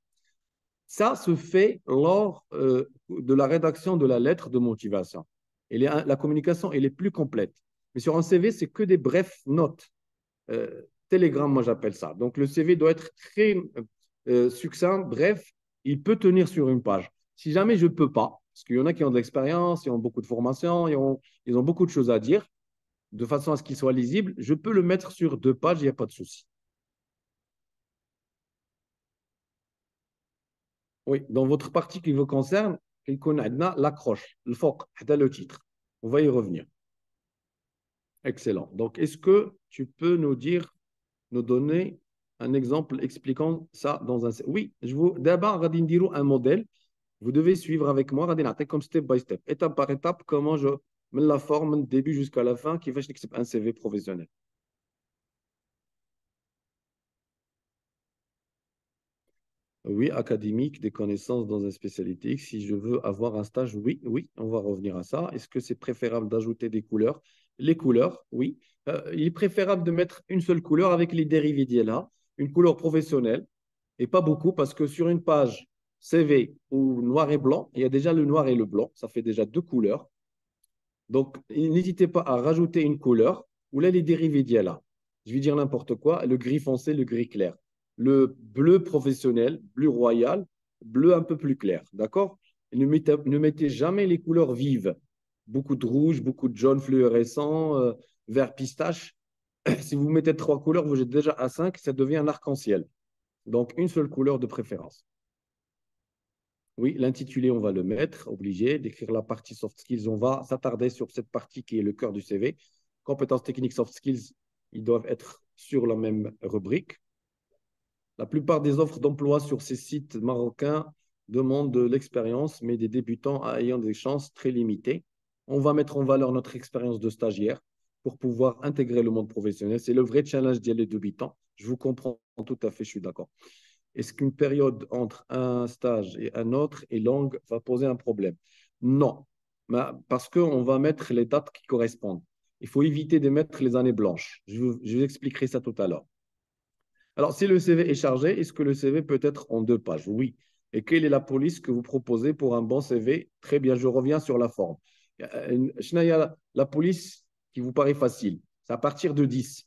Ça se fait lors de la rédaction de la lettre de motivation. La communication, elle est plus complète. Mais sur un CV, c'est que des brefs notes. Télégramme, moi j'appelle ça. Donc le CV doit être très succinct, bref. Il peut tenir sur une page. Si jamais je ne peux pas, parce qu'il y en a qui ont de l'expérience, ils ont beaucoup de formation, ils ont beaucoup de choses à dire, de façon à ce qu'il soit lisible, je peux le mettre sur 2 pages, il n'y a pas de souci. Oui, dans votre partie qui vous concerne, il connaît l'accroche, le titre. On va y revenir. Excellent. Donc, est-ce que tu peux nous donner un exemple expliquant ça dans un... Oui, d'abord, on va un modèle. Vous devez suivre avec moi, comme step by step, étape par étape, comment je mets la forme du début jusqu'à la fin qui fait un CV professionnel. Oui, académique, des connaissances dans une spécialité X. Si je veux avoir un stage, oui, oui, on va revenir à ça. Est-ce que c'est préférable d'ajouter des couleurs? Les couleurs, oui. Il est préférable de mettre une seule couleur avec les dérivés d'ILA, une couleur professionnelle, et pas beaucoup, parce que sur une page CV ou noir et blanc, il y a déjà le noir et le blanc, ça fait déjà 2 couleurs. Donc, n'hésitez pas à rajouter une couleur, ou là, les dérivés d'ILA. Je vais dire n'importe quoi, le gris foncé, le gris clair, le bleu professionnel, bleu royal, bleu un peu plus clair. D'accord? Ne mettez jamais les couleurs vives. Beaucoup de rouge, beaucoup de jaune fluorescent, vert pistache. Si vous mettez 3 couleurs, vous êtes déjà à 5, ça devient un arc-en-ciel. Donc, une seule couleur de préférence. Oui, l'intitulé, on va le mettre, obligé d'écrire la partie soft skills. On va s'attarder sur cette partie qui est le cœur du CV. Compétences techniques, soft skills, ils doivent être sur la même rubrique. La plupart des offres d'emploi sur ces sites marocains demandent de l'expérience, mais des débutants ayant des chances très limitées. On va mettre en valeur notre expérience de stagiaire pour pouvoir intégrer le monde professionnel. C'est le vrai challenge d'y aller débutants. Je vous comprends tout à fait, je suis d'accord. Est-ce qu'une période entre un stage et un autre est longue va poser un problème? Non, parce qu'on va mettre les dates qui correspondent. Il faut éviter de mettre les années blanches. Je vous expliquerai ça tout à l'heure. Alors, si le CV est chargé, est-ce que le CV peut être en 2 pages? Oui. Et quelle est la police que vous proposez pour un bon CV? Très bien, je reviens sur la forme. La police qui vous paraît facile, c'est à partir de 10.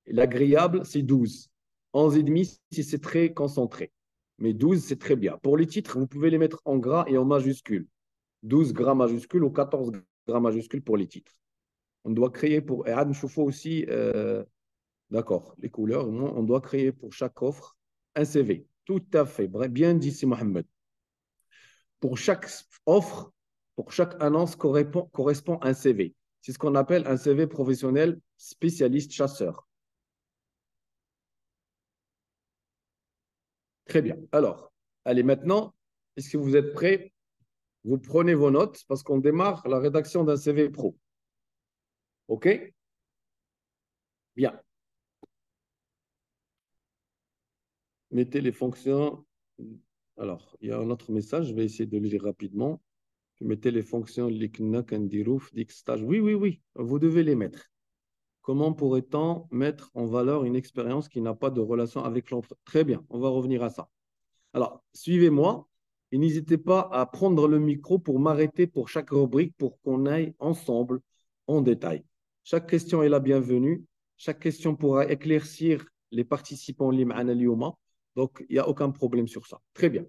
L'agréable, c'est 12. 11,5 si c'est très concentré. Mais 12, c'est très bien. Pour les titres, vous pouvez les mettre en gras et en majuscule. 12 gras majuscules ou 14 gras majuscules pour les titres. On doit créer pour... Et Ad Choufou aussi, d'accord, les couleurs, on doit créer pour chaque offre un CV. Tout à fait. Bien dit, c'est Mohamed. Pour chaque offre, pour chaque annonce correspond un CV. C'est ce qu'on appelle un CV professionnel spécialiste chasseur. Très bien. Alors, allez, maintenant, est-ce que vous êtes prêts? Vous prenez vos notes parce qu'on démarre la rédaction d'un CV pro. OK? Bien. Mettez les fonctions. Alors, il y a un autre message, je vais essayer de le lire rapidement. Mettez les fonctions likna kandirouf stage. Oui, oui, oui, vous devez les mettre. Comment pourrait-on mettre en valeur une expérience qui n'a pas de relation avec l'entreprise? Très bien, on va revenir à ça. Alors, suivez-moi et n'hésitez pas à prendre le micro pour m'arrêter pour chaque rubrique pour qu'on aille ensemble en détail. Chaque question est la bienvenue. Chaque question pourra éclaircir les participants l'im'ana al-yawma. Donc, il n'y a aucun problème sur ça. Très bien.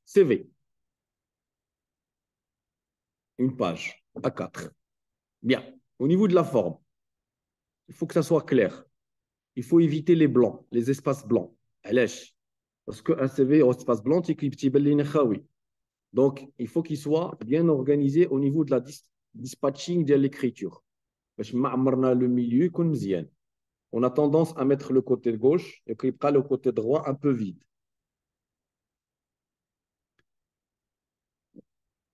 CV. Une page A4. Bien. Au niveau de la forme, il faut que ça soit clair. Il faut éviter les blancs, les espaces blancs. علاش? Parce qu'un CV au espace blanc, donc, il faut qu'il soit bien organisé au niveau de la dispatching de l'écriture. Le milieu, on a tendance à mettre le côté gauche et le côté droit un peu vide.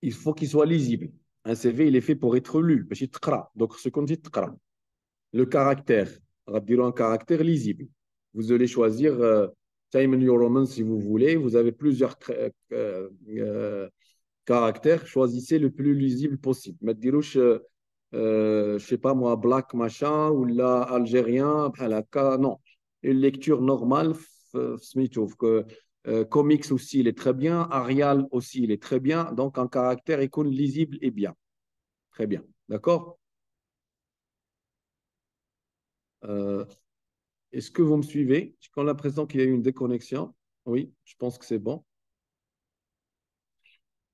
Il faut qu'il soit lisible. Un CV, il est fait pour être lu. Donc, ce qu'on dit, le caractère, on va dire un caractère lisible. Vous allez choisir Time New Roman si vous voulez. Vous avez plusieurs caractères. Choisissez le plus lisible possible. Mais je sais pas moi, black machin ou là algérien, non. Une lecture normale, que comics aussi, il est très bien. Arial aussi, il est très bien. Donc, un caractère icône lisible et bien. Très bien. D'accord? Euh, Est-ce que vous me suivez? J'ai l'impression qu'il y a eu une déconnexion. Oui, je pense que c'est bon.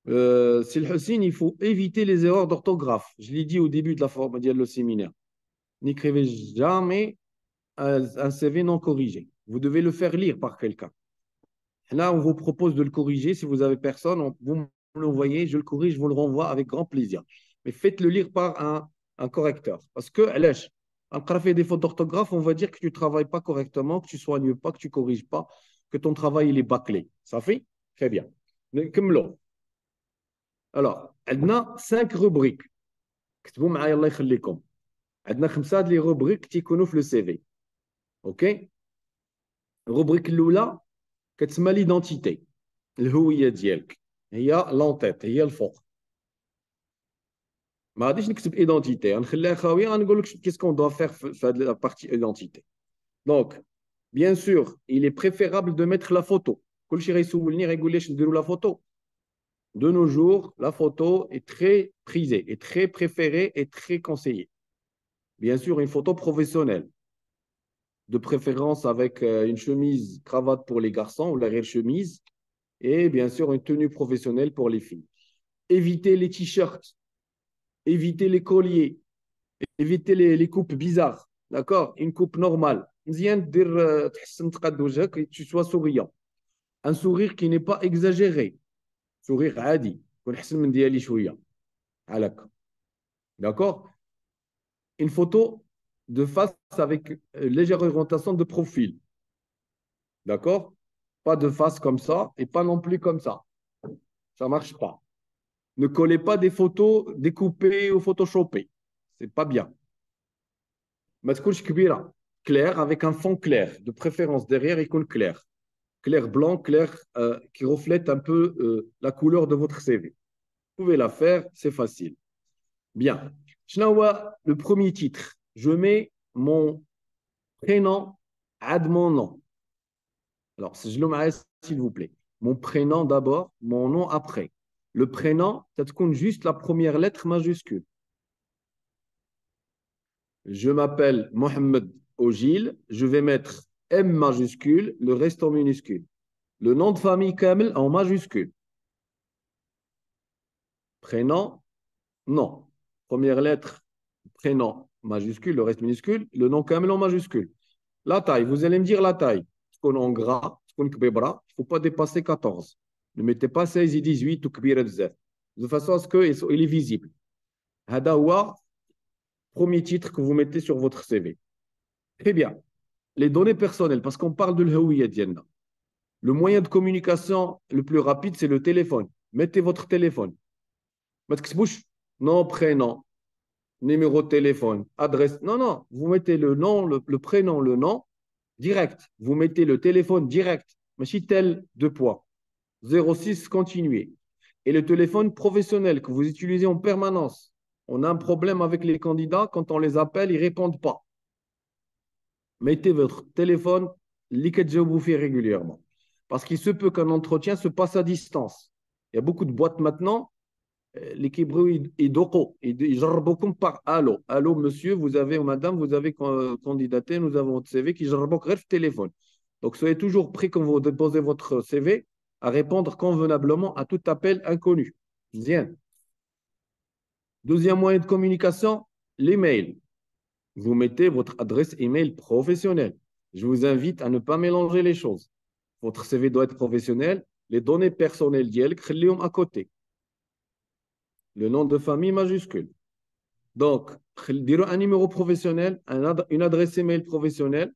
C'est le Hussein, il faut éviter les erreurs d'orthographe. Je l'ai dit au début de la forme le séminaire. N'écrivez jamais un CV non corrigé. Vous devez le faire lire par quelqu'un. Là, on vous propose de le corriger. Si vous avez personne, vous me l'envoyez, je le corrige, je vous le renvoie avec grand plaisir. Mais faites-le lire par un correcteur. Parce que, quand on fait des fautes d'orthographe, on va dire que tu ne travailles pas correctement, que tu ne soignes pas, que tu ne corriges pas, que ton travail il est bâclé. Ça fait? Très bien. Comme l'eau. Alors, on a 5 rubriques. كتبوا معايا الله يخليكم. عندنا 5 les rubriques qui يكونوا في le CV. OK? الروبريك الأولى كتسمى l'identité. الهوية ديالك. هي لونتيت، هي الفوق. ما غاديش نكتب ايدونتيتي، غنخليها خاويه، غنقول لك qu'est-ce qu'on doit faire في هذه la partie identité. Donc, bien sûr, il est préférable de mettre la photo. كلشي غيسولني غيقول لي اش نديروا la photo. De nos jours, la photo est très prisée, est très préférée et très conseillée. Bien sûr, une photo professionnelle, de préférence avec une chemise, cravate pour les garçons ou l'arrière-chemise, et bien sûr une tenue professionnelle pour les filles. Évitez les t-shirts, évitez les colliers, évitez les coupes bizarres, d'accord? Une coupe normale, مزيان دير تحسن تقاد وجهك et tu sois souriant. Un sourire qui n'est pas exagéré. Sourire عادي. يكون أحسن من ديالي شوية. عليك. D'accord? Une photo de face avec légère orientation de profil. D'accord? Pas de face comme ça et pas non plus comme ça. Ça ne marche pas. Ne collez pas des photos découpées ou photoshopées. C'est pas bien. ما تكونش كبيرة. Clair avec un fond clair. De préférence derrière, il compte clair. Clair blanc, clair qui reflète un peu la couleur de votre CV. Vous pouvez la faire, c'est facile. Bien. شنو هو le premier titre? Je mets mon prénom, add mon nom. Alors, je le mets s'il vous plaît. Mon prénom d'abord, mon nom après. Le prénom, ça te compte juste la première lettre majuscule. Je m'appelle Mohamed Ogil. Je vais mettre M majuscule, le reste en minuscule. Le nom de famille Kamel en majuscule. Prénom, nom. Première lettre, prénom majuscule, le reste minuscule. Le nom Kamel en majuscule. La taille, vous allez me dire la taille. Ce qu'on en gras, ce qu'on kbebra, il ne faut pas dépasser 14. Ne mettez pas 16 et 18 ou kbira bzaf. De façon à ce qu'il est visible. Hada huwa premier titre que vous mettez sur votre CV. Très bien. Les données personnelles, parce qu'on parle de l'hawiyya dialna. Le moyen de communication le plus rapide, c'est le téléphone. Mettez votre téléphone. Ma tksbouch, nom, prénom, numéro de téléphone, adresse. Non, non, vous mettez le nom, le prénom, le nom, direct. Vous mettez le téléphone direct. Machitel, 2 points. 06, continuez. Et le téléphone professionnel que vous utilisez en permanence. On a un problème avec les candidats. Quand on les appelle, ils ne répondent pas. Mettez votre téléphone régulièrement. Parce qu'il se peut qu'un entretien se passe à distance. Il y a beaucoup de boîtes maintenant. L'équipe ils gèrent beaucoup par allô. Allô, monsieur, vous avez, ou madame, vous avez candidaté, nous avons votre CV qui gère beaucoup le téléphone. Donc, soyez toujours prêts quand vous déposez votre CV à répondre convenablement à tout appel inconnu. Bien. Deuxième moyen de communication, l'email. Vous mettez votre adresse email professionnelle. Je vous invite à ne pas mélanger les choses. Votre CV doit être professionnel. Les données personnelles d'IEL, créez-les à côté. Le nom de famille majuscule. Donc, un numéro professionnel, une adresse email professionnelle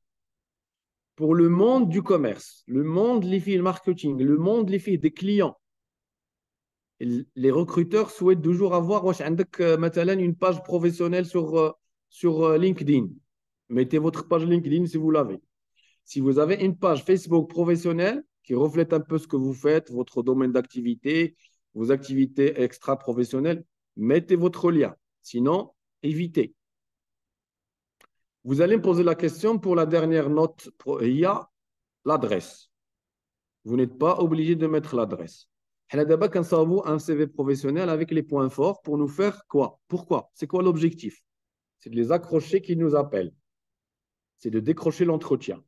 pour le monde du commerce, le monde les filles marketing, le monde les filles des clients. Les recruteurs souhaitent toujours avoir une page professionnelle sur LinkedIn. Mettez votre page LinkedIn si vous l'avez. Si vous avez une page Facebook professionnelle qui reflète un peu ce que vous faites, votre domaine d'activité, vos activités extra-professionnelles, mettez votre lien. Sinon, évitez. Vous allez me poser la question pour la dernière note. Il y a l'adresse. Vous n'êtes pas obligé de mettre l'adresse. D'abord, quand un CV professionnel avec les points forts pour nous faire quoi? Pourquoi? C'est quoi l'objectif? C'est de les accrocher qui nous appellent. C'est de décrocher l'entretien.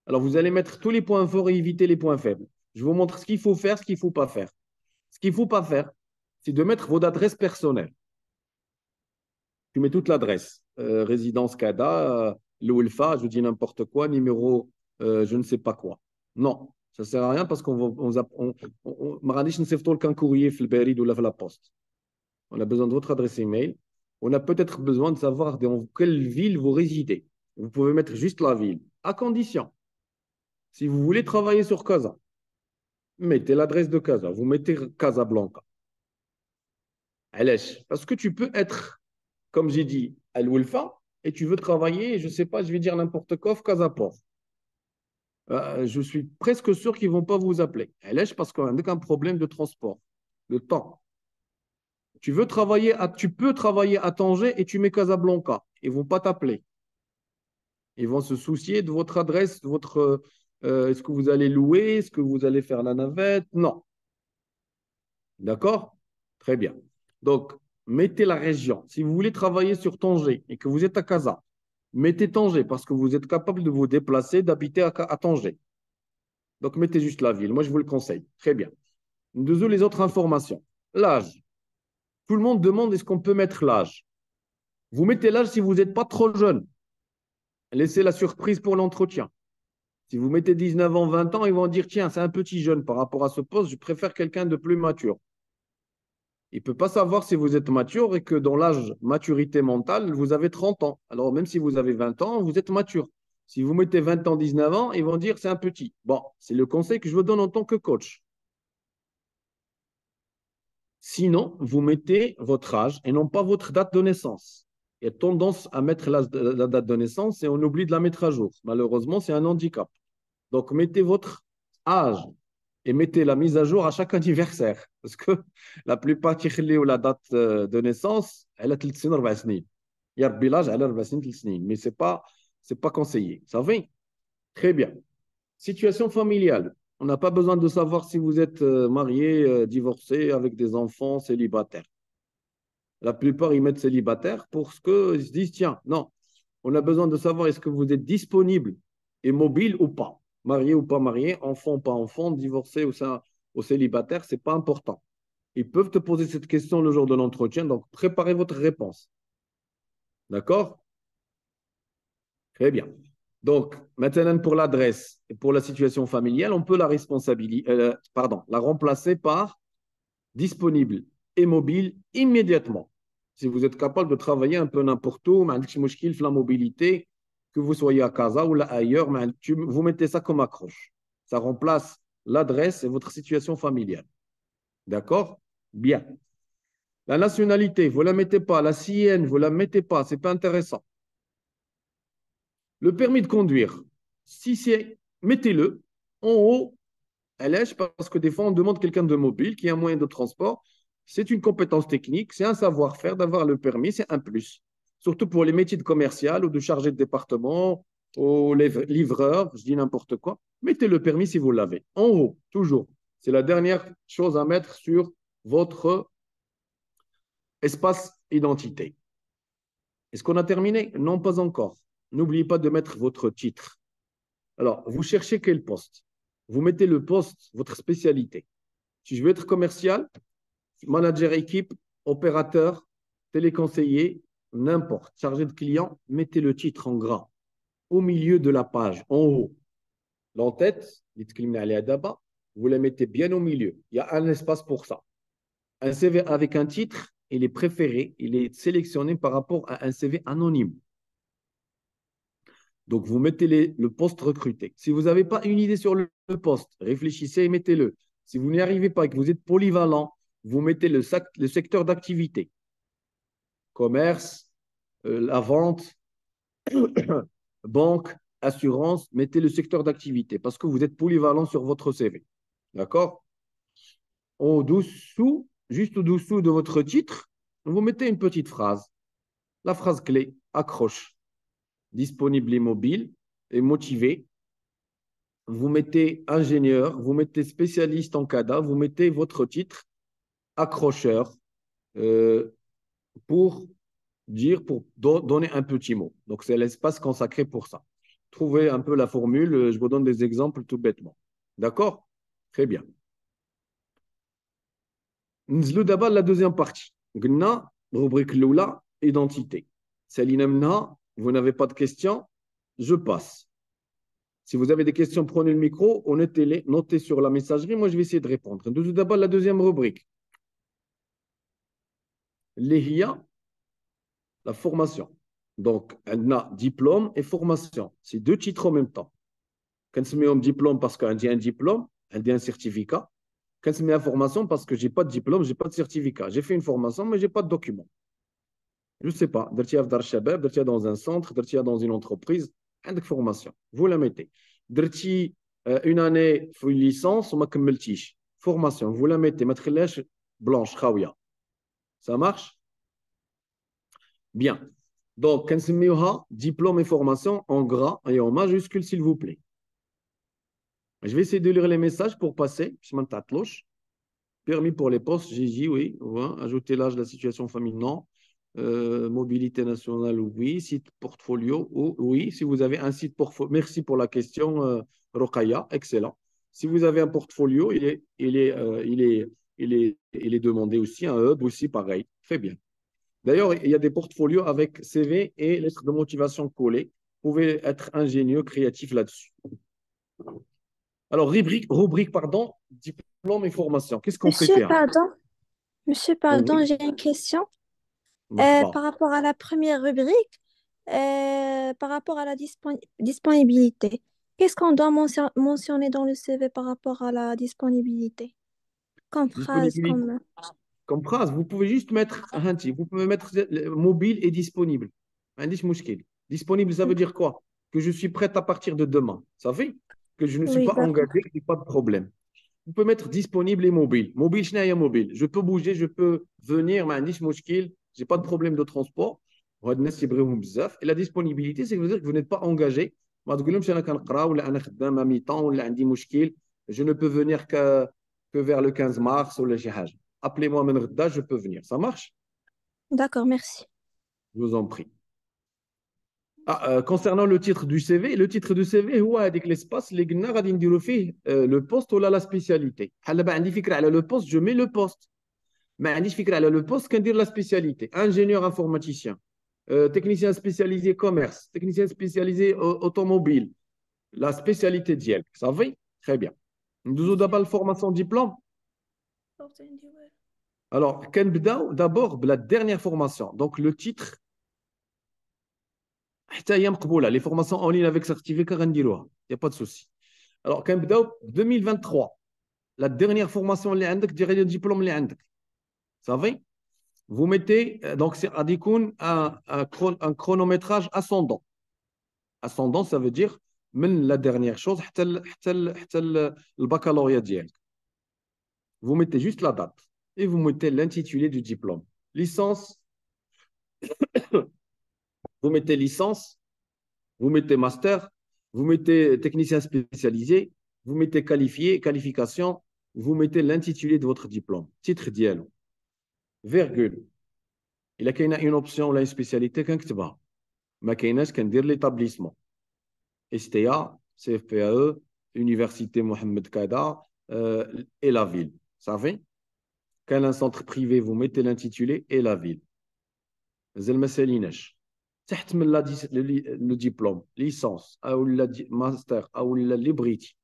Alors, vous allez mettre tous les points forts et éviter les points faibles. Je vous montre ce qu'il faut faire, ce qu'il ne faut pas faire. Ce qu'il ne faut pas faire, c'est de mettre votre adresse personnelle. Tu mets toute l'adresse. Résidence CADA, l'OULFA, je dis n'importe quoi, numéro je ne sais pas quoi. Non, ça ne sert à rien parce qu'on qu'un courrier ou la poste. On a besoin de votre adresse email. On a peut-être besoin de savoir dans quelle ville vous résidez. Vous pouvez mettre juste la ville, à condition. Si vous voulez travailler sur Casa, mettez l'adresse de Casa. Vous mettez Casablanca. Parce que tu peux être, comme j'ai dit, à l'Oulfa, et tu veux travailler, je ne sais pas, je vais dire n'importe quoi, Casaport. Je suis presque sûr qu'ils ne vont pas vous appeler. Parce qu'on a un problème de transport, de temps. Tu peux travailler à Tanger et tu mets Casablanca. Ils ne vont pas t'appeler. Ils vont se soucier de votre adresse, de votre, est-ce que vous allez louer, est-ce que vous allez faire la navette? Non. D'accord? Très bien. Donc, mettez la région. Si vous voulez travailler sur Tanger et que vous êtes à Casa, mettez Tanger parce que vous êtes capable de vous déplacer, d'habiter à Tanger. Donc, mettez juste la ville. Moi, je vous le conseille. Très bien. Deux les autres informations. L'âge. Tout le monde demande est-ce qu'on peut mettre l'âge. Vous mettez l'âge si vous n'êtes pas trop jeune. laissez la surprise pour l'entretien. Si vous mettez 19 ans, 20 ans, ils vont dire, tiens, c'est un petit jeune par rapport à ce poste, je préfère quelqu'un de plus mature. Il ne peut pas savoir si vous êtes mature et que dans l'âge maturité mentale, vous avez 30 ans. Alors, même si vous avez 20 ans, vous êtes mature. Si vous mettez 20 ans, 19 ans, ils vont dire c'est un petit. Bon, c'est le conseil que je vous donne en tant que coach. Sinon, vous mettez votre âge et non pas votre date de naissance. Il y a tendance à mettre la date de naissance et on oublie de la mettre à jour. Malheureusement, c'est un handicap. Donc, mettez votre âge et mettez la mise à jour à chaque anniversaire. Parce que la plupart ou la date de naissance, elle a 3 سنين 4 سنين. Il y a le l'âge, elle a 4 سنين 3 سنين. Mais c'est pas conseillé. Ça va? Très bien. Situation familiale. On n'a pas besoin de savoir si vous êtes marié, divorcé, avec des enfants, célibataire. La plupart, ils mettent célibataire parce qu'ils se disent, tiens, non, on a besoin de savoir est-ce que vous êtes disponible et mobile ou pas. Marié ou pas marié, enfant ou pas enfant, divorcé ou célibataire, ce n'est pas important. Ils peuvent te poser cette question le jour de l'entretien, donc préparez votre réponse. D'accord? Très bien. Donc, maintenant, pour l'adresse et pour la situation familiale, on peut la remplacer par disponible et mobile immédiatement. Si vous êtes capable de travailler un peu n'importe où, la mobilité, que vous soyez à Casa ou là ailleurs, vous mettez ça comme accroche. Ça remplace l'adresse et votre situation familiale. D'accord? Bien. La nationalité, vous ne la mettez pas. La sienne, vous ne la mettez pas. Ce n'est pas intéressant. Le permis de conduire, si c'est, mettez-le en haut, parce que des fois, on demande quelqu'un de mobile qui a un moyen de transport. C'est une compétence technique, c'est un savoir-faire d'avoir le permis, c'est un plus. Surtout pour les métiers de commercial ou de chargé de département, ou livreur, je dis n'importe quoi. Mettez le permis si vous l'avez. En haut, toujours. C'est la dernière chose à mettre sur votre espace identité. Est-ce qu'on a terminé? Non, pas encore. N'oubliez pas de mettre votre titre. Alors, vous cherchez quel poste? Vous mettez le poste, votre spécialité. Si je veux être commercial, manager équipe, opérateur, téléconseiller, n'importe, chargé de client, mettez le titre en gras, au milieu de la page, en haut. L'entête, vous la mettez bien au milieu. Il y a un espace pour ça. Un CV avec un titre, il est préféré, il est sélectionné par rapport à un CV anonyme. Donc, vous mettez le poste recruté. Si vous n'avez pas une idée sur le poste, réfléchissez et mettez-le. Si vous n'y arrivez pas et que vous êtes polyvalent, vous mettez le secteur d'activité. Commerce, la vente, banque, assurance, mettez le secteur d'activité parce que vous êtes polyvalent sur votre CV. D'accord? Au-dessous, juste au-dessous de votre titre, vous mettez une petite phrase. La phrase clé, accroche. Disponible et mobile et motivé. Vous mettez ingénieur, vous mettez spécialiste en CADA, vous mettez votre titre, accrocheur, pour donner un petit mot. Donc, c'est l'espace consacré pour ça. Trouvez un peu la formule, je vous donne des exemples tout bêtement. D'accord? Très bien. Nous d'abord la deuxième partie. Gna, rubrique Lula, identité. Salinamna, vous n'avez pas de questions, je passe. Si vous avez des questions, prenez le micro, notez-les, notez sur la messagerie, moi je vais essayer de répondre. Tout d'abord la deuxième rubrique. L'EHIA, la formation. Donc, elle a diplôme et formation. C'est deux titres en même temps. Quand on se met un diplôme parce qu'elle dit un diplôme, elle dit un certificat. Quand on se met la formation parce que je n'ai pas de diplôme, je n'ai pas de certificat. J'ai fait une formation, mais je n'ai pas de document. Je ne sais pas. Dertia Dar Shabab, Dertia dans un centre, Dertia dans une entreprise, une formation. Vous la mettez. Derti une année, une licence, ou ma formation. Vous la mettez. Matrillèche blanche, khawia. Ça marche? Bien. Donc, quand on diplôme et formation en gras et en majuscule, s'il vous plaît. Je vais essayer de lire les messages pour passer. Permis pour les postes, j'ai dit oui. Ajouter l'âge de la situation familiale, non. Mobilité nationale, oui. Site portfolio, oui. Si vous avez un site portfolio, merci pour la question, Rokaya, excellent. Si vous avez un portfolio, il est demandé aussi, un hub aussi, pareil. Très bien. D'ailleurs, il y a des portfolios avec CV et lettres de motivation collées. pouvez être ingénieux, créatif là-dessus. Alors, rubrique, pardon, diplôme et formation. Qu'est-ce qu'on Monsieur, préfère? pardon, Monsieur, pardon, Oui, j'ai une question. marhaba. Par rapport à la première rubrique, par rapport à la disponibilité, qu'est-ce qu'on doit mentionner dans le CV par rapport à la disponibilité? Comme phrase, Disponibilité. comme... Comme phrase, vous pouvez juste mettre vous pouvez mettre mobile et disponible. عنديش مشكل. Disponible, ça veut dire quoi? Que je suis prête à partir de demain. Ça fait que je ne suis Oui, pas d'accord. engagé, que je n'ai pas de problème. Vous pouvez mettre disponible et mobile. Mobile, شنو هي mobile. Je peux bouger, je peux venir, ما عنديش مشكل. J'ai pas de problème de transport. وهاد الناس يبغيوهم بزاف. Et la disponibilité, c'est que veut dire que vous n'êtes pas engagé. ما تقولهمش انا كنقرا ولا انا خدام à mi-temps ولا عندي مشكل. Je ne peux venir que vers le 15 mars ولا شي حاجه. Appelez-moi من غدا, je peux venir. Ça marche? D'accord, merci. Je vous en prie. Concernant le titre du CV هو هذيك l'espace اللي قلنا غادي نديروا فيه le poste ولا la spécialité. بحال دابا عندي فكره على le poste, je mets le poste. ما عنديش فكره على le poste, كندير la spécialité. Ingénieur informaticien, technicien spécialisé commerce, technicien spécialisé automobile. La spécialité ديالك. Ça va? Très bien. ندوزو دابا الفورماسيون diplôme. Alors, كنبداو d'abord بلا dernière formation. Donc le titre حتى هي مقبوله. Les formations en ligne avec certificat غنديروها. Il n'y a pas de souci. Alors كنبداو 2023. La dernière formation اللي عندك ديري le diplôme اللي عندك. Ça va? Vous mettez donc c'est غادي يكون un chronométrage ascendant. Ascendant, ça veut dire من la dernière chose حتى le baccalauréat ديالك. Vous mettez juste la date et vous mettez l'intitulé du diplôme. Licence, vous mettez licence, vous mettez master, vous mettez technicien spécialisé, vous mettez qualifié, qualification, vous mettez l'intitulé de votre diplôme. Titre dialogue. Virgule. Il y a une option ou une spécialité كنكتبها. ما كايناش كندير l'établissement. STA, CFPAE, Université Mohamed Kada et la ville. Ça fait? Quand un centre privé, vous mettez l'intitulé et la ville. زي ما ساليناش. تحت من le diplôme, licence ou le master ou le libriti.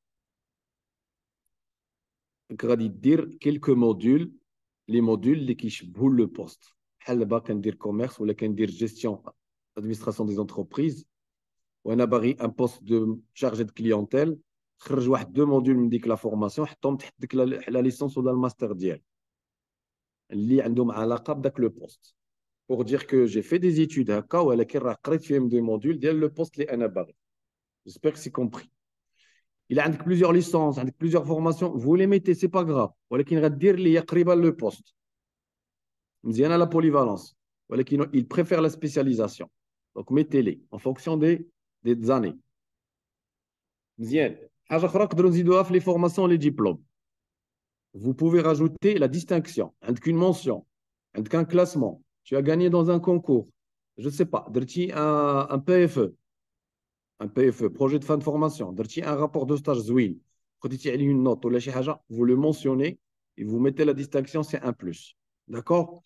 غادي دير quelques modules, les modules اللي كيشبهوا le poste. بحال دابا كندير commerce ولا كندير gestion administration des entreprises وانا باغي un poste de chargé de clientèle. خرج واحد deux modules من ديك la formation حطهم تحت ديك la licence ولا الماستر ديالك اللي عندهم علاقه بداك le poste. Pour dire que j'ai fait des études هكا ولكن راه قريت فيهم des modules ديال le poste اللي انا باغي. J'espère que c'est compris. Il a plusieurs licences, plusieurs formations. Vous les mettez, c'est pas grave. ولكن غدير لي قريبه le poste. مزيانه la polyvalence. ولكن il préfère la spécialisation. Donc mettez-les en fonction des années. مزيان. حاجه اخرى نقدروا نزيدوها في les formations les diplômes. Vous pouvez rajouter la distinction. عندك une mention, عندك un classement. Tu as gagné dans un concours. Je ne sais pas, درتي un PFE. Un PFE, projet de fin de formation. درتي un rapport de stage زوين. خديتي عليه une note ولا شي حاجه, vous le mentionnez et vous mettez la distinction, c'est un plus. D'accord?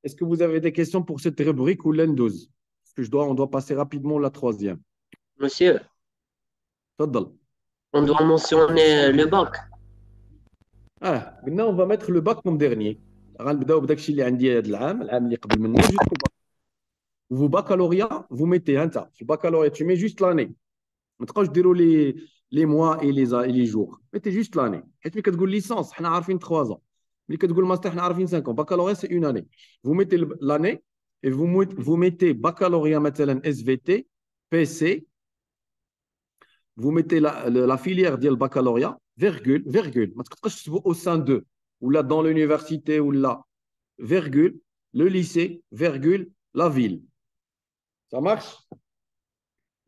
Est-ce que vous avez des questions pour cette rubrique ou l'N12? Parce que on doit passer rapidement la troisième. Monsieur, تفضل. on doit mentionner le bac. قلنا on va mettre le bac comme dernier. غنبداو بداك الشيء اللي عندي هذا العام اللي قبل منه jusqu'au bac. Vous baccalauréat, vous mettez انت في baccalauréat, tu mets juste l'année. ما تبقاوش ديروا les mois et les jours. Mettez juste l'année. حيت ملي كتقول licence حنا عارفين 3 ans. ملي كتقول master حنا عارفين 5 ans. Baccalauréat c'est une année. Vous mettez l'année et vous mettez baccalauréat مثلا SVT, PC. Vous mettez la filière ديال baccalauréat, virgule. ما تبقاش تكتبوا au sein de ou là dans l'université ou là, virgule, le lycée, virgule, la ville. Ça marche?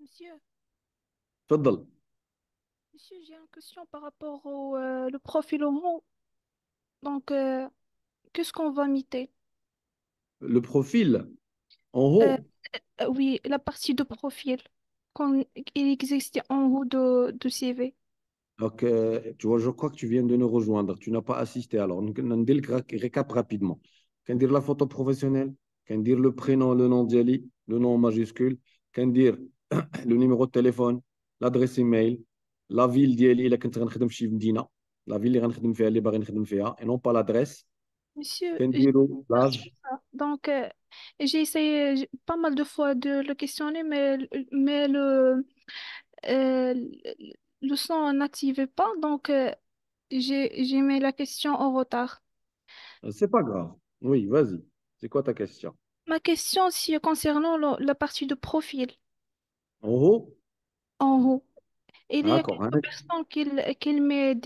Monsieur, تفضل. monsieur, j'ai une question par rapport au le profil homo. Donc, qu'est-ce qu'on va imiter? Le profil en Euh, haut. oui, la partie de profil il existe en haut de CV. Donc, tu vois, je crois que tu viens de nous rejoindre. Tu n'as pas assisté. Alors, on va dire récap rapidement. Qu'on dire la photo professionnelle, qu'on dire le prénom, le nom d'Yali, le nom en majuscule, كندير لو نيميرو تليفون، لادريس ايميل، لا فيل ديالي الا كنت غنخدم في شي مدينه، لا فيل اللي غنخدم فيها اللي باغي نخدم فيها اي نون با لادريس. Monsieur, j'ai كنديرو لاج. ça. Donc, j'ai essayé pas mal de fois de le questionner, mais euh, le son n'activait pas. Donc, j'ai mis la question en retard. C'est pas grave. Oui, vas-y. C'est quoi ta question? Ma question, c'est concernant la partie de profil En haut? en haut. Il y a D'accord. quelques personnes qui mettent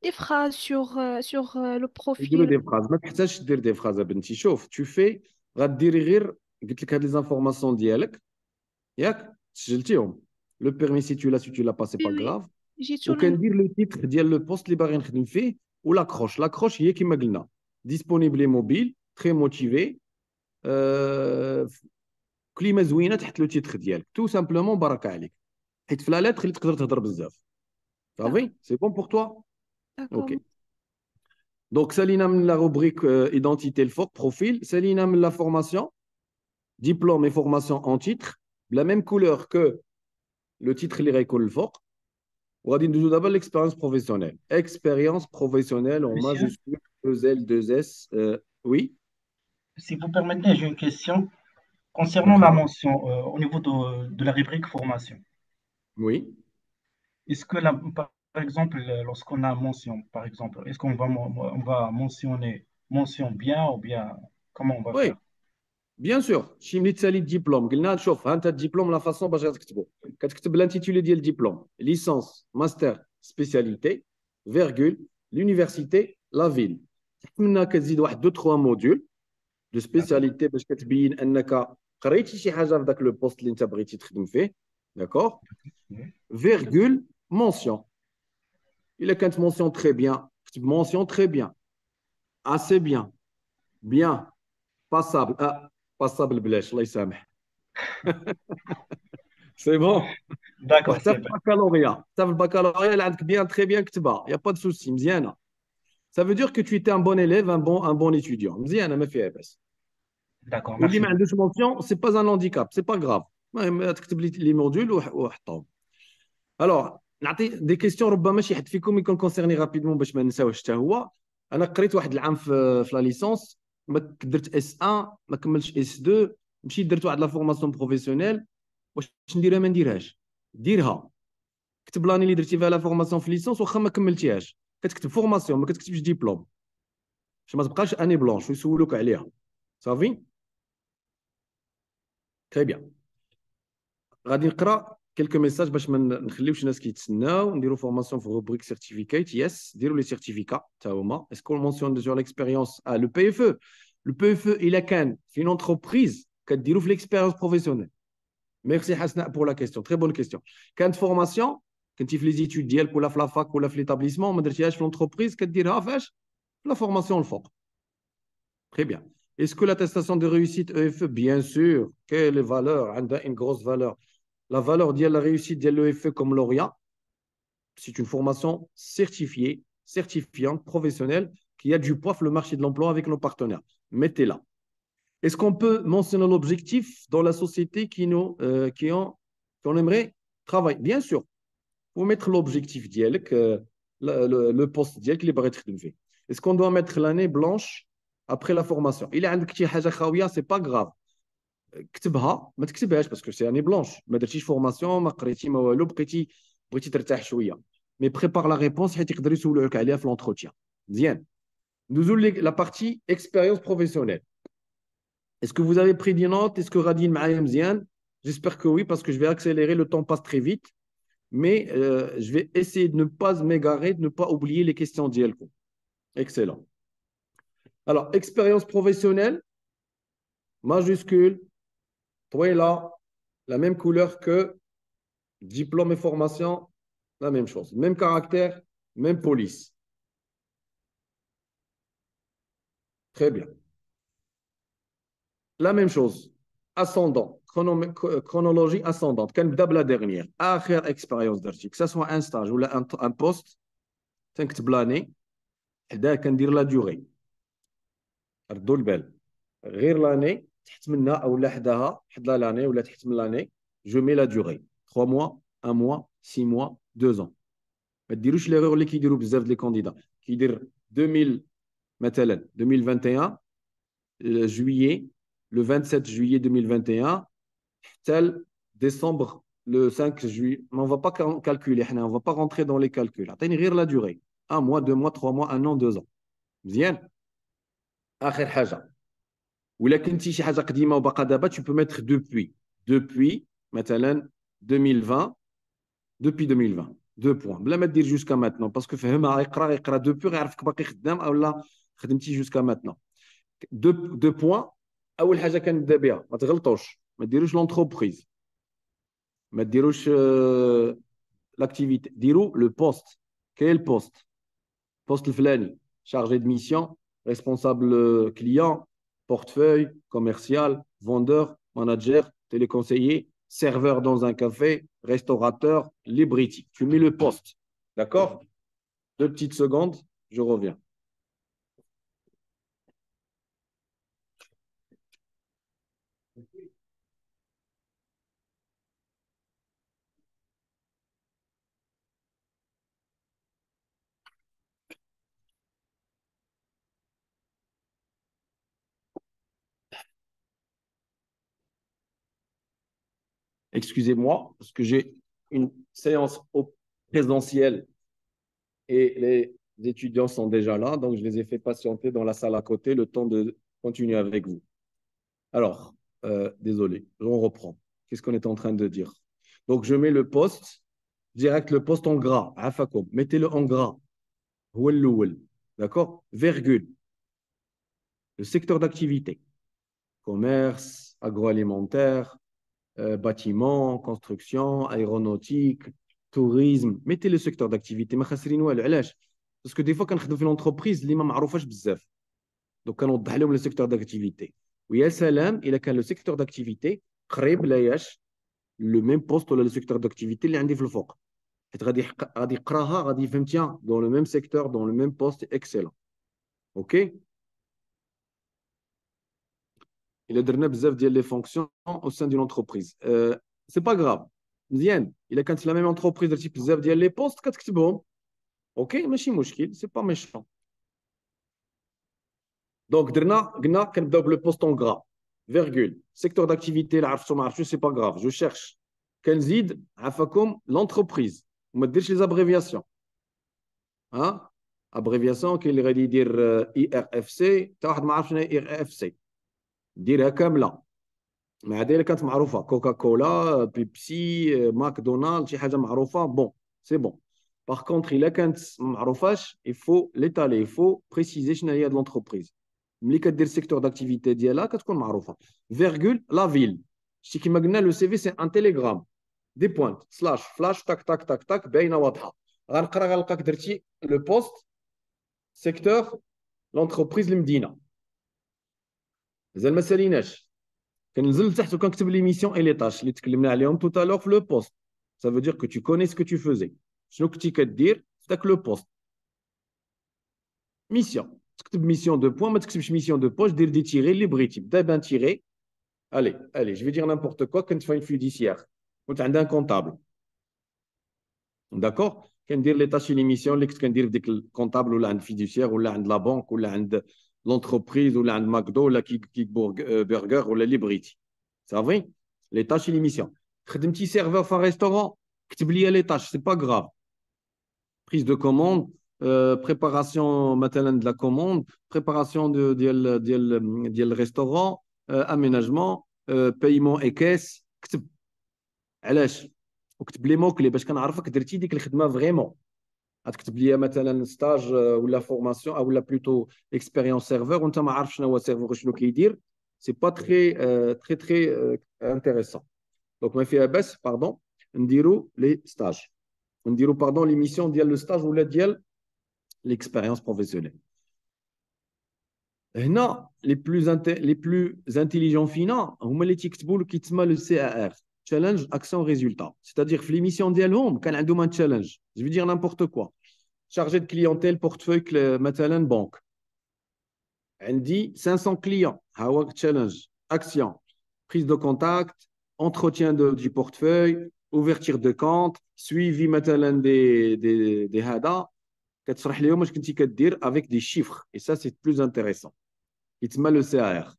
des phrases sur le يديروا profil. دي فراز، ما تحتاجش دير دي فراز بنتي. شوف تو في غديري غير قلت لك هاد لي زانفورماسيون ديالك ياك سجلتيهم، لو بيرمي سي تو لا با سي Oui, با oui, غراف، j'ai tout le وكندير لو تيتر ديال لو بوست اللي باغي نخدم فيه ولاكروش. لاكروش هي كما قلنا ديسپونيبل موبيل تري موتيفي، كليمه زوينه تحت لو تيتر ديالك تو سامبلومون. بارك عليك، حيت في لا لاتر اللي تقدر تهضر بزاف. D'accord, صافي سي بون بور توا. d'accord. اوكي دونك سالينا من لا روبريك ايدونتيتي الفوق بروفيل، سالينا من لا فورماسيون diplôme et formation en titre, la même couleur que le titre اللي غيكون الفوق. وغادي ندوزو دابا l'expérience professionnelle. Expérience professionnelle en Monsieur, majuscule 2L, 2S. Oui, si vous permettez, j'ai une question concernant la d'accord. mention au niveau de la rubrique formation. Oui. Est-ce que, par exemple, lorsqu'on a mention, par exemple, est-ce qu'on va, on va mentionner mention bien ou bien comment on va Oui, faire? bien sûr. شي ملي تسالي الدبلوم قلنا شوف ها انت الدبلوم لا فاصون باش غتكتبو، كتكتب l'intitulé ديال الدبلوم ليسونس ماستر سبيسياليتي فيرغول l'université la ville. تحت منها كتزيد واحد دو تخوا موديول دو D'accord. سبيسياليتي باش كتبين انك قريتي شي حاجه في ذاك لو بوست اللي انت بغيتي تخدم فيه. داكوغ. Oui. فيرغول مونسيون، الا كانت مونسيون تري بيان كتب مونسيون تري بيان، اسي بيان، بيان، باسابل. باسابل بلاش الله يسامح. سي بون. D'accord, وحتى c'est في bien. البكالوريا، حتى في البكالوريا اللي عندك بيان تري بيان كتبها، يا با دو سوسي، مزيانه. Ça veut dire que tu étais un bon élève, un bon étudiant. مزيانه ما فيها باس. D'accord, واللي merci ما beaucoup. عندوش مونسيون سي با ان هانديكاب، سي با غراف. المهم تكتب لي موديول وحطهم. الوغ نعطي دي كيستيون ربما شي حد فيكم يكون كونسيرني رابيدمون باش ما نساوش حتى هو. انا قريت واحد العام في لا ليسونس، ما درت اس 1 ما كملتش اس 2، مشيت درت واحد لا فورماسيون بروفيسيونيل. واش نديرها ما نديرهاش؟ ديرها. كتب لاني اللي درتي فيها لا فورماسيون في ليسونس واخا ما كملتيهاش، كتكتب فورماسيون ما كتكتبش ديبلوم باش ما تبقاش اني بلونش ويسولوك عليها. صافي تري بيان. غادي نقرا كيلكو ميساج باش ما نخليوش الناس كيتسناو. نديرو فورماسيون في روبريك سيرتيفيكات. يس ديروا لي سيرتيفيكا حتى هما. اسكو مونسيون سور ليكسبيريونس لو بي اف او. لو بي اف او الا كان في اونتربريز كديروا في ليكسبيريونس بروفيسيونيل. ميرسي حسناء بور لا كيستيون، تري بون كيستيون. كانت فورماسيون كنتي في لي زيتود ديالك ولا في لافاك ولا في ليتابليسمون ما درتيهاش في لونتربريز، كديرها فاش؟ في لا فورماسيون الفوق. Très bien. Est-ce que l'attestation de réussite EFE? Bien sûr. Quelle est valeur? Une grosse valeur. La valeur de la réussite de l'EFE comme lauréat, c'est une formation certifiée, certifiante, professionnelle, qui a du poids sur le marché de l'emploi avec nos partenaires. Mettez-la. Est-ce qu'on peut mentionner l'objectif dans la société qu'on aimerait travailler? Bien sûr. Pour mettre l'objectif d'IELC, le poste d'IELC, il est très. Est-ce qu'on doit mettre l'année blanche après la formation? Il y a un حاجة خاوية, c'est pas grave. كتبها ما تكتبهاش باسكو سي اني بلونش، ما درتيش فورماسيون، ما قريتي ما والو، بغيتي ترتاح شويه. مي بريبار لا ريبونس حيت يقدروا يسولوك عليها في لونتروتيان. مزيان. ندوزو لا بارتي اكسبيريونس بروفيسيونيل. Est-ce que vous avez pris des notes? Est-ce que غاديين معايا مزيان? J'espère que oui parce que je vais accélérer, le temps passe très vite. Mais je vais essayer de ne pas m'égarer, de ne pas oublier les questions d'IELCO. Excellent. Alors, expérience professionnelle, majuscule, là, la même couleur que diplôme et formation, la même chose. Même caractère, même police. Très bien. La même chose. Ascendant. Chronologie ascendante. كنبدا بلا dernière. آخر expérience درتي. Que ça soit un stage ou un poste, تنكتب l'année. حداه كندير لا durée. ردوا البال. غير لاني تحت منها او لا حداها، حد لاني ولا تحت من لاني je mets la durée. 3 mois, 1 mois, 6 mois, 2 ans. ما تديروش l'erreur اللي كيديروا بزاف les candidats. كيدير 2000 مثلا 2021 juillet, le 27 juillet 2021 tel décembre le 5 juillet. Mais on ne va pas calculer, on ne va pas rentrer dans les calculs. Atteignez la durée. 1 mois, 2 mois, 3 mois, 1 an, 2 ans. مزيان. آخر حاجة. ولا كنتي شي حاجة قديمة وباقا دابا tu peux mettre depuis مثلا 2020 depuis 2020 2 points بلا ما دير jusqu'à maintenant parce que فهمها يقرا depuis غيعرفك باقي خدام اولا خدمتي jusqu'à maintenant. 2 points. اول حاجه كنبدا بها ما تغلطوش ما ديروش لونتربريز ما ديروش لاكتيفيتي ديروا لو بوست كاين البوست بوست الفلاني chargé de mission responsable client portefeuille commercial vendeur manager téléconseiller serveur dans un café restaurateur librairie tu mets le poste d'accord 2 petites secondes je reviens. Excusez-moi, parce que j'ai une séance au présentiel et les étudiants sont déjà là, donc je les ai fait patienter dans la salle à côté le temps de continuer avec vous. Alors, désolé, on reprend. Qu'est-ce qu'on est en train de dire? Donc, je mets le poste, direct le poste en gras, afakoum. Mettez-le en gras. D'accord? Virgule. Le secteur d'activité. Commerce, agroalimentaire, bâtiment, construction, aéronautique, tourisme. Mettez le secteur d'activité. Parce que des fois, quand on fait l'entreprise, les gens ne savent pas. Donc, on a le secteur d'activité. Oui, salam, il a le secteur d'activité, le même poste ou le secteur d'activité, il est en fok. Dans le même secteur, dans le même poste, excellent. OK? Il a donné bzaf les fonctions au sein d'une entreprise. C'est pas grave. Bien, il a quand la même entreprise, il a bzaf les postes, bon. OK, mais c'est pas méchant. Donc, le poste en gras, virgule, secteur d'activité, c'est pas grave, je cherche. Kenzid, l'entreprise. On me dit les abréviations. Hein? Abréviation, qu'il va dire IRFC, tu vas dire IRFC. Dire comme là. Mais elle est معروفة. Coca-Cola, Pepsi, McDonald's, شي حاجة معروفة. Bon, c'est bon. Par contre, il a quand معروفاش, il faut l'étaler, il faut préciser شنو هي de l'entreprise. ملي كدير secteur d'activité ديالها كتكون معروفه فيرغول لا فيل شتي كيما قلنا لو سي في سي ان تيليغرام دي بوينت سلاش فلاش تاك تاك تاك تاك باينه واضحه غنقرا غنلقاك درتي لو بوست سيكتور لونتربريز المدينه مازال ما ساليناش كننزل لتحت وكنكتب لي ميسيون اي لي طاش اللي تكلمنا عليهم توتا لور في لو بوست ça veut dire que tu connais ce que tu faisais شنو كنتي كدير في داك لو بوست ميسيون تكتب mission de points, mais tu mission de poche, dire des tirés, libre type. D'abord un tiré. Allez, je vais dire n'importe quoi quand tu fais une fiduciaire. Quand tu as un comptable. D'accord? Quand dire les tâches et les missions, quand dire des comptables ou là, un fiduciaire ou là, de la banque ou là, de l'entreprise ou là, de McDo ou là, Burger ou la Liberty. Ça va? Les tâches et les missions. Un petit serveur dans un restaurant, tu oublies les tâches, c'est pas grave. Prise de commande. Préparation maintenant de la commande, préparation de restaurant, aménagement, paiement et caisse. علاش وكتب لي موكلي باش كنعرفك درتي ديك الخدمه فريمون غتكتب لي مثلا ستاج ولا فورماسيون او لا بلوتو اكسبيريونس سيرفور وانت ما عارف شنو هو سيرفور شنو كيدير سي با تري انتريسون دونك ما فيها باس باردون نديرو لي ستاج نديرو باردون لي ميسيون ديال لو ستاج ولا ديال l'expérience professionnelle. هنا les plus intelligents finants هما اللي تيكتبوا له كيتسمى le CAR challenge action résultat c'est-à-dire في l'émission ديالهم كان عندهم un challenge je veux dire n'importe quoi chargé de clientèle portefeuille مثلا banque عندي 500 clients ها هو challenge action prise de contact entretien du portefeuille, ouverture de compte, suivi مثلا des هذا كتشرح لهم واش كنتي كدير avec des chiffres et ça c'est plus intéressant. يتسمى le CAR.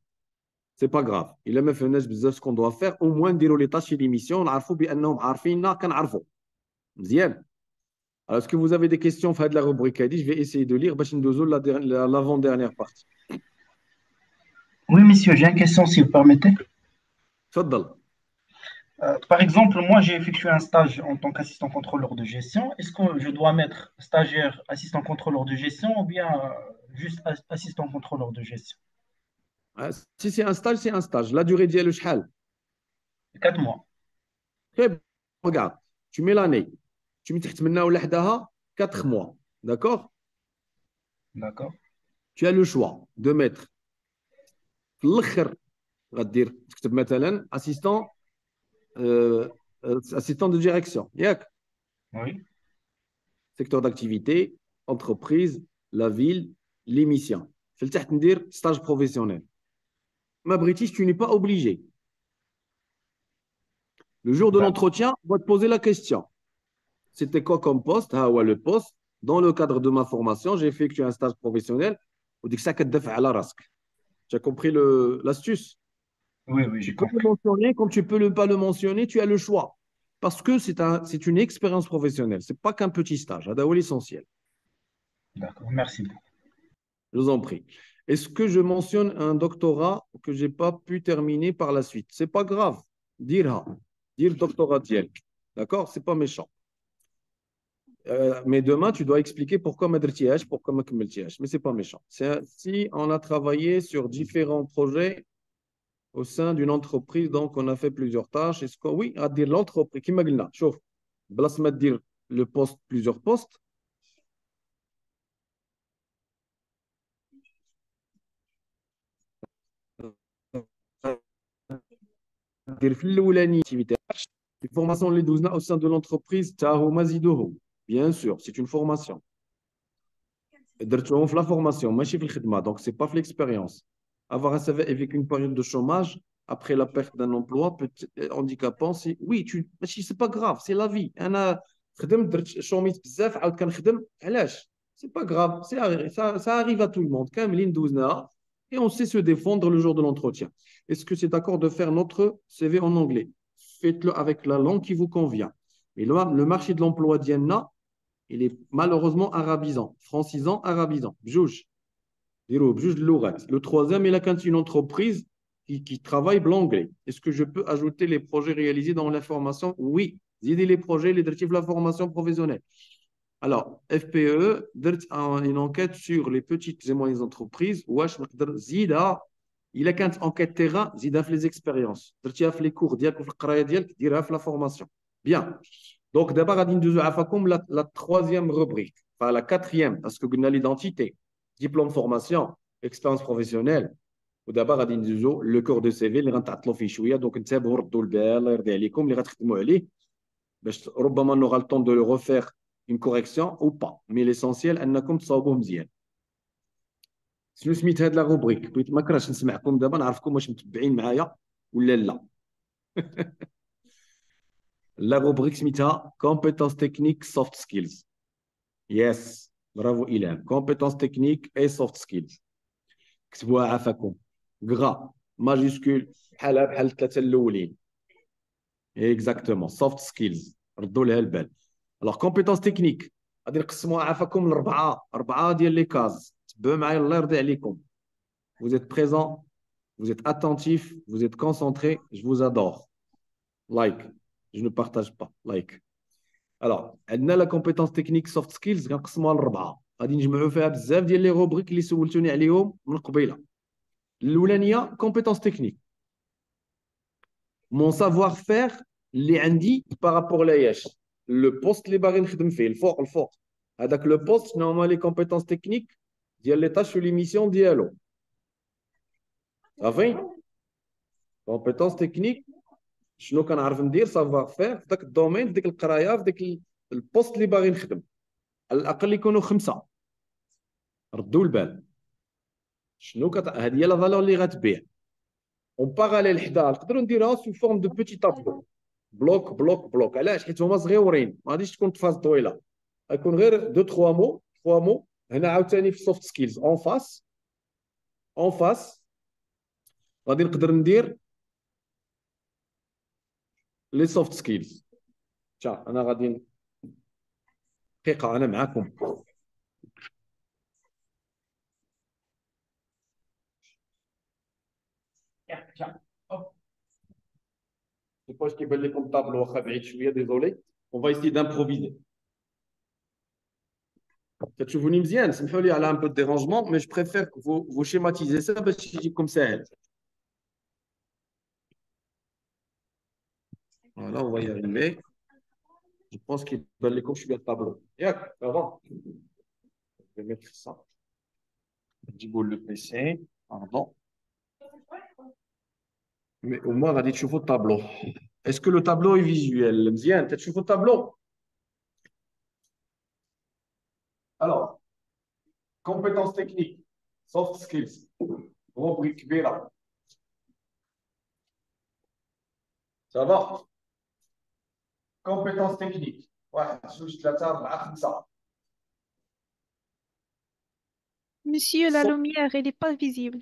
C'est pas grave. إلا ما فهمناش بزاف ce qu'on doit faire au moins نديروا les tâches et l'émission نعرفوا بأنهم عارفيننا كنعرفوا. مزيان. Alors, est-ce que vous avez des questions de la rubrique هذه? Je vais essayer de lire باش ندوزو l'avant-dernière partie. Oui, monsieur, j'ai une question si vous permettez. تفضل. Par exemple, moi, j'ai effectué un stage en tant qu'assistant contrôleur de gestion. Est-ce que je dois mettre stagiaire, assistant contrôleur de gestion ou bien juste assistant contrôleur de gestion? Si c'est un stage, c'est un stage. La durée ديالو شحال? 4 mois. Très bien. Regarde, tu mets l'année. Tu mets تحت منها ولا حداها 4 mois. D'accord? D'accord. Tu as le choix de mettre في الاخر غدير تكتب مثلا assistant assistant de direction. ياك؟ Oui. Secteur d'activité, entreprise, la ville, l'émission. في التحت ندير stage professionnel. Ma British, tu n'es pas obligé. Le jour de D'accord. l'entretien, on va te poser la question. C'était quoi comme poste? Ah ouais, le poste. Dans le cadre de ma formation, j'ai effectué un stage professionnel. On dit que ça كتدفع على راسك. Tu as compris l'astuce? Oui, oui, Tu j'ai peux le compris. mentionner, comme tu peux ne pas le mentionner, tu as le choix. Parce que c'est une expérience professionnelle. Ce n'est pas qu'un petit stage. C'est l'essentiel. D'accord, merci beaucoup. Je vous en prie. Est-ce que je mentionne un doctorat que je n'ai pas pu terminer par la suite? Ce n'est pas grave. Dire doctorat ديالك. D'accord? Ce n'est pas méchant. Mais demain, tu dois expliquer pourquoi ما درتيهاش, pourquoi ما كملتيهاش. Mais ce n'est pas méchant. Si on a travaillé sur différents projets au sein d'une entreprise, donc on a fait plusieurs tâches. Est-ce que oui, à dire l'entreprise, كما قلنا, شوف, بلاص ما dire le poste, plusieurs postes. dire في الأولاني activité. Une formation les 12 au sein de l'entreprise, bien sûr, c'est une formation. درتوهم في la formation, ماشي في الخدمة, donc c'est pas في l'expérience. Avoir un CV avec une période de chômage après la perte d'un emploi handicapant, c'est oui, c'est pas grave, c'est la vie. انا خدمت درت شوميت بزاف عاود كنخدم علاش؟ C'est pas grave, ça arrive à tout le monde. كاملين دوزناها et on sait se défendre le jour de l'entretien. Est-ce que c'est d'accord de faire notre CV en anglais? Faites-le avec la langue qui vous convient. Et le marché de l'emploi d'Ienna, il est malheureusement arabisant, francisant, arabisant. Bjouj. Le troisième, il a quand une entreprise qui travaille l'anglais. Est-ce que je peux ajouter les projets réalisés dans la formation? Oui. Aider les projets, les directives de la formation professionnelle. Alors, FPE, une enquête sur les petites et moyennes entreprises. Zida, il a quand enquête terrain, Zida fait les expériences. Les cours, la formation. Bien. Donc, d'abord, la troisième rubrique, enfin la quatrième, parce que nous avons l'identité, diplôme, formation, expérience professionnelle. Ou d'abord, le corps de CV, les rentrent fichouya, donc nous avons le bel, les rentrements ali. ربما on aura le temps de le refaire une correction ou pas. Mais l'essentiel, أنكم تصاوبوا مزيان. شنو سميت هاد لا روبريك؟ بغيت ما كرهتش نسمعكم دابا نعرفكم واش متبعين معايا ولا لا. La rubrique سميتها compétences techniques soft skills. Yes, bravo Ilan. Compétences techniques et soft skills. كتبوها عافاكم. Gras, majuscule, بحال الثلاثه الاولين. Exactement, soft skills. ردوا لها البال. Alors, compétences techniques. غادي نقسموها عافاكم لأربعة ديال لي كاز. تبعوا معايا الله يرضي عليكم. Vous êtes présent, vous êtes attentif, vous êtes concentré, je vous adore. Like, je ne partage pas. Like. Alors, عندنا la compétence technique soft skills غنقسموها لأربعة. غادي نجمعوا فيها بزاف ديال لي روبريك اللي سولتوني عليهم من قبيله. الأولانية compétence technique. Mon savoir-faire اللي عندي par rapport لياش. Le poste اللي باغي نخدم فيه الفوق هذاك لو بوست شنو هما لي كومبيتونس تكنيك ديال لي تاش لي ميسيون ديالو صافي كومبيتونس تكنيك شنو كنعرف ندير سافوار فير في ذاك الدومين في ديك القرايه في ديك البوست اللي باغي نخدم على الاقل يكونوا 5 ردوا البال شنو هذه هي لا فالور اللي غتبيع En parallèle, حدا نقدروا نديرها sous forme de petit tableau. بلوك بلوك بلوك. علاش؟ حيت هما صغيورين، ما غاديش تكون فاز طويله، غيكون غير 2 3 مو 3 مو. هنا عاوتاني في سوفت سكيلز اون فاس غادي نقدر ندير لي سوفت سكيلز. تا انا غادي دقيقه انا معاكم. Je pense qu'il va les comptables au Khabib, je suis désolé. On va essayer d'improviser. Peut-être que vous n'aimez bien, ça me fait aller un peu de dérangement, mais je préfère que vous schématisez ça parce que je dis comme ça. Voilà, on va y arriver. Je pense qu'il va les coups, je suis à tableau. Yak, avant. Je vais mettre ça. Je vais le PC. Pardon. Mais au moins, on va dire que je le tableau. Est-ce que le tableau est visuel? Bien, peut-être que je le tableau. Alors, compétences techniques, soft skills, rubrique B là. Ça va? Compétences techniques. Ouais, je la table à ça. Monsieur, la lumière, elle n'est pas visible.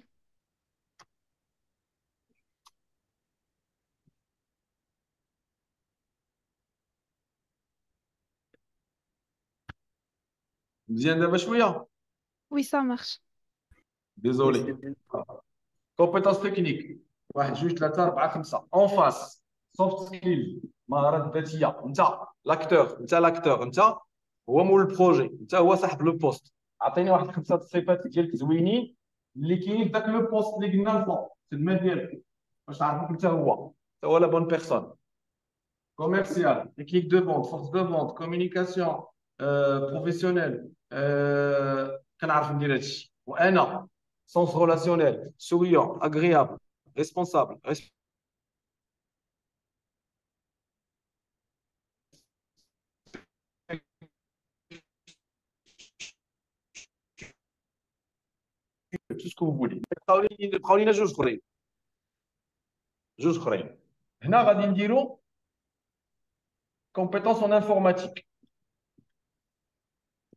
Bien d'abord, Oui, ça marche. désolé. Oui, c'est bien. Compétences techniques. واحد جوج ثلاثة أربعة خمسة. En face. Soft skills. مهارات ذاتية. أنت لاكتور. أنت هو مول البروجي. أنت هو صاحب لو بوست. أعطيني واحد خمسة الصفات ديالك زوينين اللي كاينين في ذاك لو بوست اللي قلنا الفوق. الخدمة ديالك. باش نعرفوك أنت هو لا بون بيرسون. Commercial, technique de vente, force de vente, communication, professionnelle. كنعرف ندير هادشي. وأنا sens relationnel, souriant, agréable, responsable. Tout ce que vous voulez. بقاو لينا جوج اخرين. هنا غادي نديرو compétences en informatique.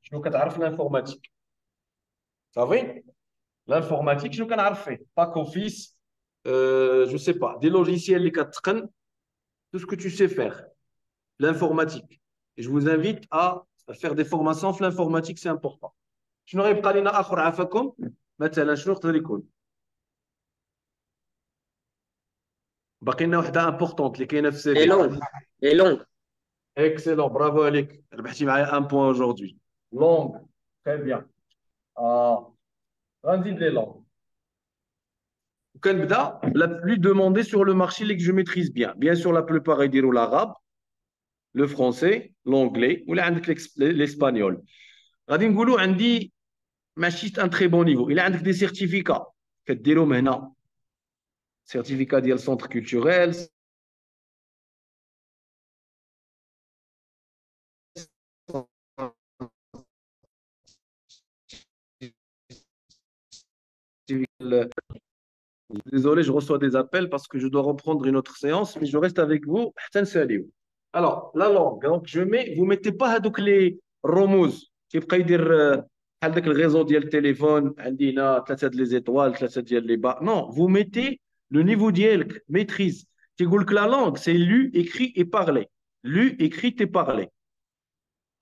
شنو كتعرف l'informatique? صافي؟ L'informatique, شنو كنعرف فيه؟ باك اوفيس، je sais pas, des logiciels اللي كتقن, tout ce que tu sais faire. L'informatique. Et je vous invite à faire des formations في l'informatique, c'est important. شنو غيبقى لنا اخر عافاكم؟ مثلا شنو يقدر يكون؟ باقي لنا وحده امبورطونت اللي كاينه في السي Et في. longue. Et longue. اكسلون، برافو عليك، ربحتي معايا ان بوان aujourd'hui. Longue, très bien. غنزيد لي لونغ. وكنبدا la plus demandée sur le marché اللي que je maîtrise bien. Bien sûr, la plupart يديروا l'arabe, le français, l'anglais, ولا عندك l'espagnol. غادي نقولوا عندي ماشي ان تري بون نيفو. الا عندك دي سيرتيفيكا كديرهم هنا، سيرتيفيكا ديال سونتر كولتوريل، désolé, je reçois des appels parce que je dois reprendre une autre séance, mais je reste avec vous. Alors, la langue, donc vous mettez pas هذوك les رموز كيبقى يدير بحال داك الريزو ديال التليفون عندنا 3 ديال لي étoiles 3 ديال لي با. Non, vous mettez le niveau ديالك maîtrise. تيقول لك la langue c'est lu, écrit et parlé. Lu, écrit et parlé.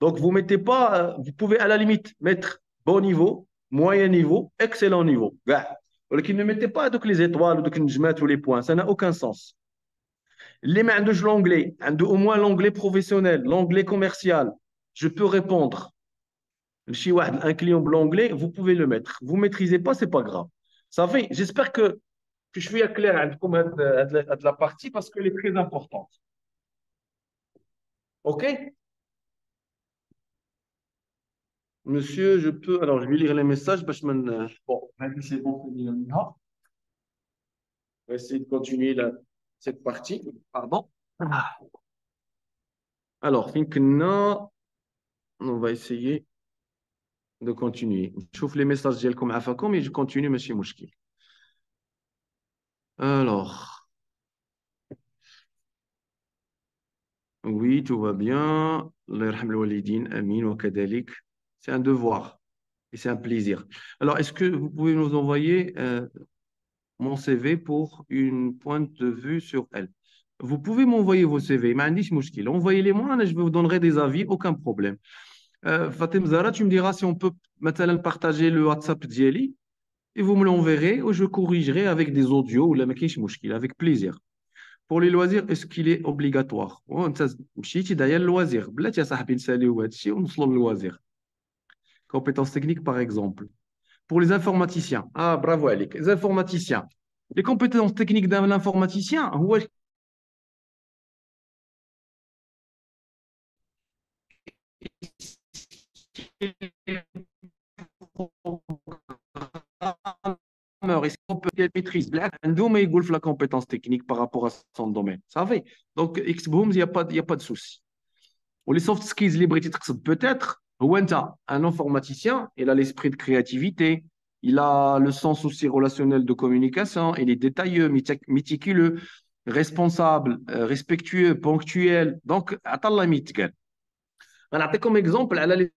Donc vous mettez pas, vous pouvez à la limite mettre bon niveau, moyen niveau, excellent niveau. ولكن ne mettez pas donc les étoiles ou donc النجمات ou les points, ça n'a aucun sens. اللي ما عندوش l'anglais, عنده au moins l'anglais professionnel, l'anglais commercial, je peux répondre. Si un client l'anglais, vous pouvez le mettre. Vous maîtrisez pas, c'est pas grave. Ça fait, j'espère que je suis clair avec la partie parce qu'elle est très importante. OK? Monsieur, je peux. Alors, je vais lire les messages. Bon, maintenant, c'est bon. On va essayer de continuer cette partie. Pardon. Alors, on va essayer de continuer. Je trouve les messages d'Elkom Afakom et je continue, monsieur Mouchki. Alors, oui, tout va bien. Allah yarham al-walidin, amin wa kadalik. C'est un devoir et c'est un plaisir. Alors, est-ce que vous pouvez nous envoyer mon CV pour une pointe de vue sur elle? Vous pouvez m'envoyer vos CV, ما عنديش مشكل. Envoyez-les moi, je vous donnerai des avis, aucun problème. Fatem Zara, tu me diras si on peut maintenant partager le WhatsApp d'Yeli et vous me l'enverrez ou je corrigerai avec des audios ou la makish mouchkil, avec plaisir. Pour les loisirs, est-ce qu'il est obligatoire? وانت مشيتي داير loisir. بلاتي يا صاحبي نساليو هذا الشيء ونوصلوا للوازير. Compétences techniques, par exemple. Pour les informaticiens. Ah, bravo, Alec. Les informaticiens. Les compétences techniques d'un informaticien, هو est-ce qu'on peut qu'elle maîtrise black عندهم يقول في la compétence technique par rapport à son domaine. Ça fait. Donc, il n'y a pas de souci. Ou les soft skills اللي بغيتي تقصد peut-être هو انت un informaticien, il a l'esprit de créativité, il a le sens aussi relationnel de communication, il est détailleux, méticuleux, responsable, respectueux, ponctuel. Donc, عطا يتقال. غنعطيكم exemple على les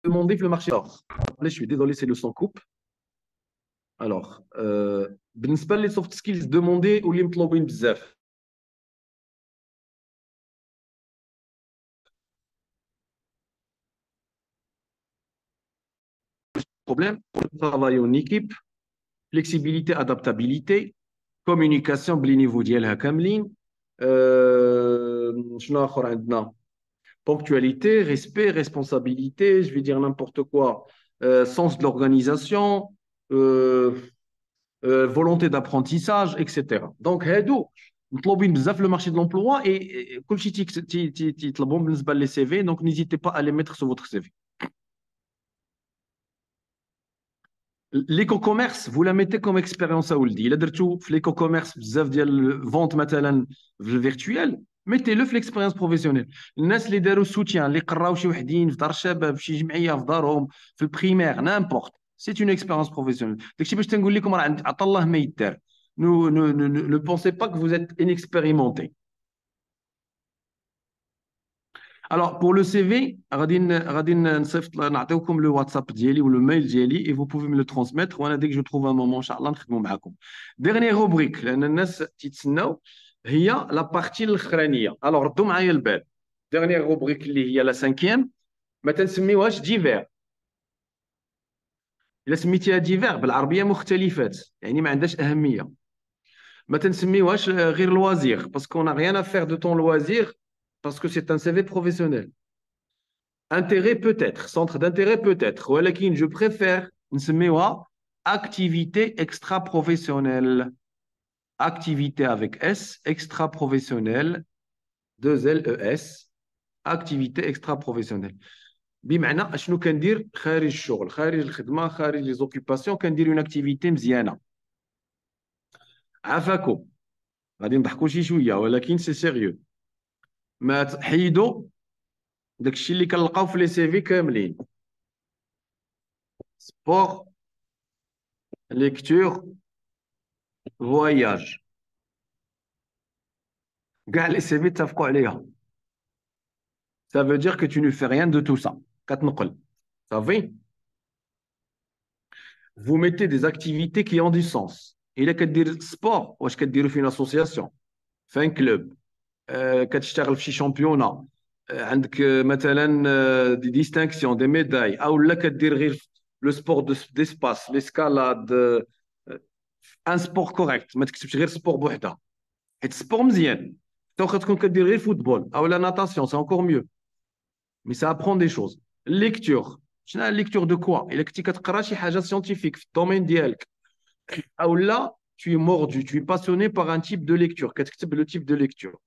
demander le marché. Alors, je suis désolé, c'est le son coupe. Alors, بالنسبة les soft skills demandés واللي مطلوبين بزاف. Problème, travail en équipe, flexibilité, adaptabilité, communication بلي نيفو ديالها كاملين. شنو آخر عندنا؟ Ponctualité, respect, responsabilité, je vais dire n'importe quoi, sens de l'organisation, volonté d'apprentissage, etc. Donc, هادو مطلوبين بزاف le marché de l'emploi et كلشي تيطلبهم بالنسبة les CV, donc n'hésitez pas à les mettre sur votre CV. L'éco-commerce, vous la mettez comme expérience à Ouldi. Il a dit في l'éco-commerce بزاف ديال vente مثلا في الفيرتوال, mettez-le في l'expérience professionnelle. الناس اللي داروا soutien, اللي قراو شي وحدين في دار الشباب, في شي جمعيه في دارهم, في البريمير, n'importe. C'est une expérience professionnelle. داكشي باش تنقول لكم راه عطا الله ما يدار. Ne pensez pas que vous êtes inexpérimenté. Alors, pour le CV, غادي نصيفط نعطيوكم le WhatsApp ديالي ou le mail ديالي et vous pouvez me le transmettre وانا dès que je trouve un moment ان شاء الله نخدموا معكم. Dernière rubrique لان الناس تيتسناو هي la partie الاخرانيه. Alors, ردوا معايا البال. Dernière rubrique اللي هي la 5e ما تنسميوهاش ديفير. الا سميتيها ديفير بالعربيه مختلفات يعني ما عندهاش اهميه. ما تنسميوهاش غير loisir parce qu'on n'a rien à faire de ton loisir parce que c'est un CV professionnel. Intérêt peut-être, centre d'intérêt peut-être. ولكن je préfère نسميوها activité extra-professionnelle. Activité avec S, extra-professionnelle, 2 L-E-S, activité extra-professionnelle. بمعنى اشنو كندير خارج الشغل, خارج الخدمه, خارج les occupations, كندير une activité مزيانه. عافاكم. غادي نضحكوا شي شويه ولكن سي سيريو. ما تحيدوا داكشي اللي كنلقاو في لي سي في كاملين. سبور, ليكتور, فواياج. كاع لي سي في اتفقوا عليها. Ça veut dire que tu ne fais rien de tout ça. كتنقل. صافي. Vous mettez des activités qui ont du sens. إلا كدير سبور واش كديروا في une association, في un club, كتشتغل في شي شامبيونا, عندك مثلا دي ديستانكسيون, دي ميداي, او لا كدير غير لو سبور ديسباس, ليسكالاد, ان سبور كوريكت, ما تكتبش غير سبور بوحدها حيت السبور مزيان. واخا تكون كدير غير فوتبول او لا ناتاسيون, سي انكور ميو, مي سا ابرون دي شوز. ليكتور, شنو هي ليكتور دو كوا؟ الا كنتي كتقرا شي حاجه سيانتيفيك في الدومين ديالك, او لا tu es mordu, tu es passionné par un type de lecture, كتكتب لو تيب دو ليكتور.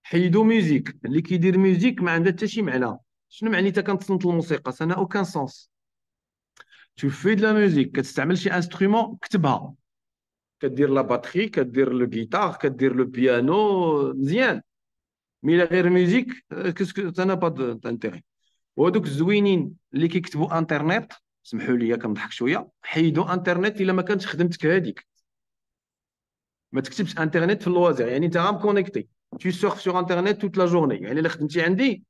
حيدو ميوزيك, اللي كيدير ميوزيك ما عندها حتى شي معنى. شنو معنيتها كنتصنت الموسيقى؟ ça n'a aucun sens. tu fais de la musique, كتستعمل شي انسترومون, كتبها. كدير لا باتري, كدير لو جيتار, كدير لو بيانو, مزيان. Mais la غير musique, qu'est-ce que ça n'a pas d'intérêt. وهذوك الزوينين اللي كيكتبوا انترنت، سمحوا لي كنضحك شويه، حيدوا انترنت الا ما كانتش خدمتك هذيك. ما تكتبش انترنت في اللوازير، يعني انت غام كونيكتي tu surfes sur internet toute la journée، يعني الا خدمتي عندي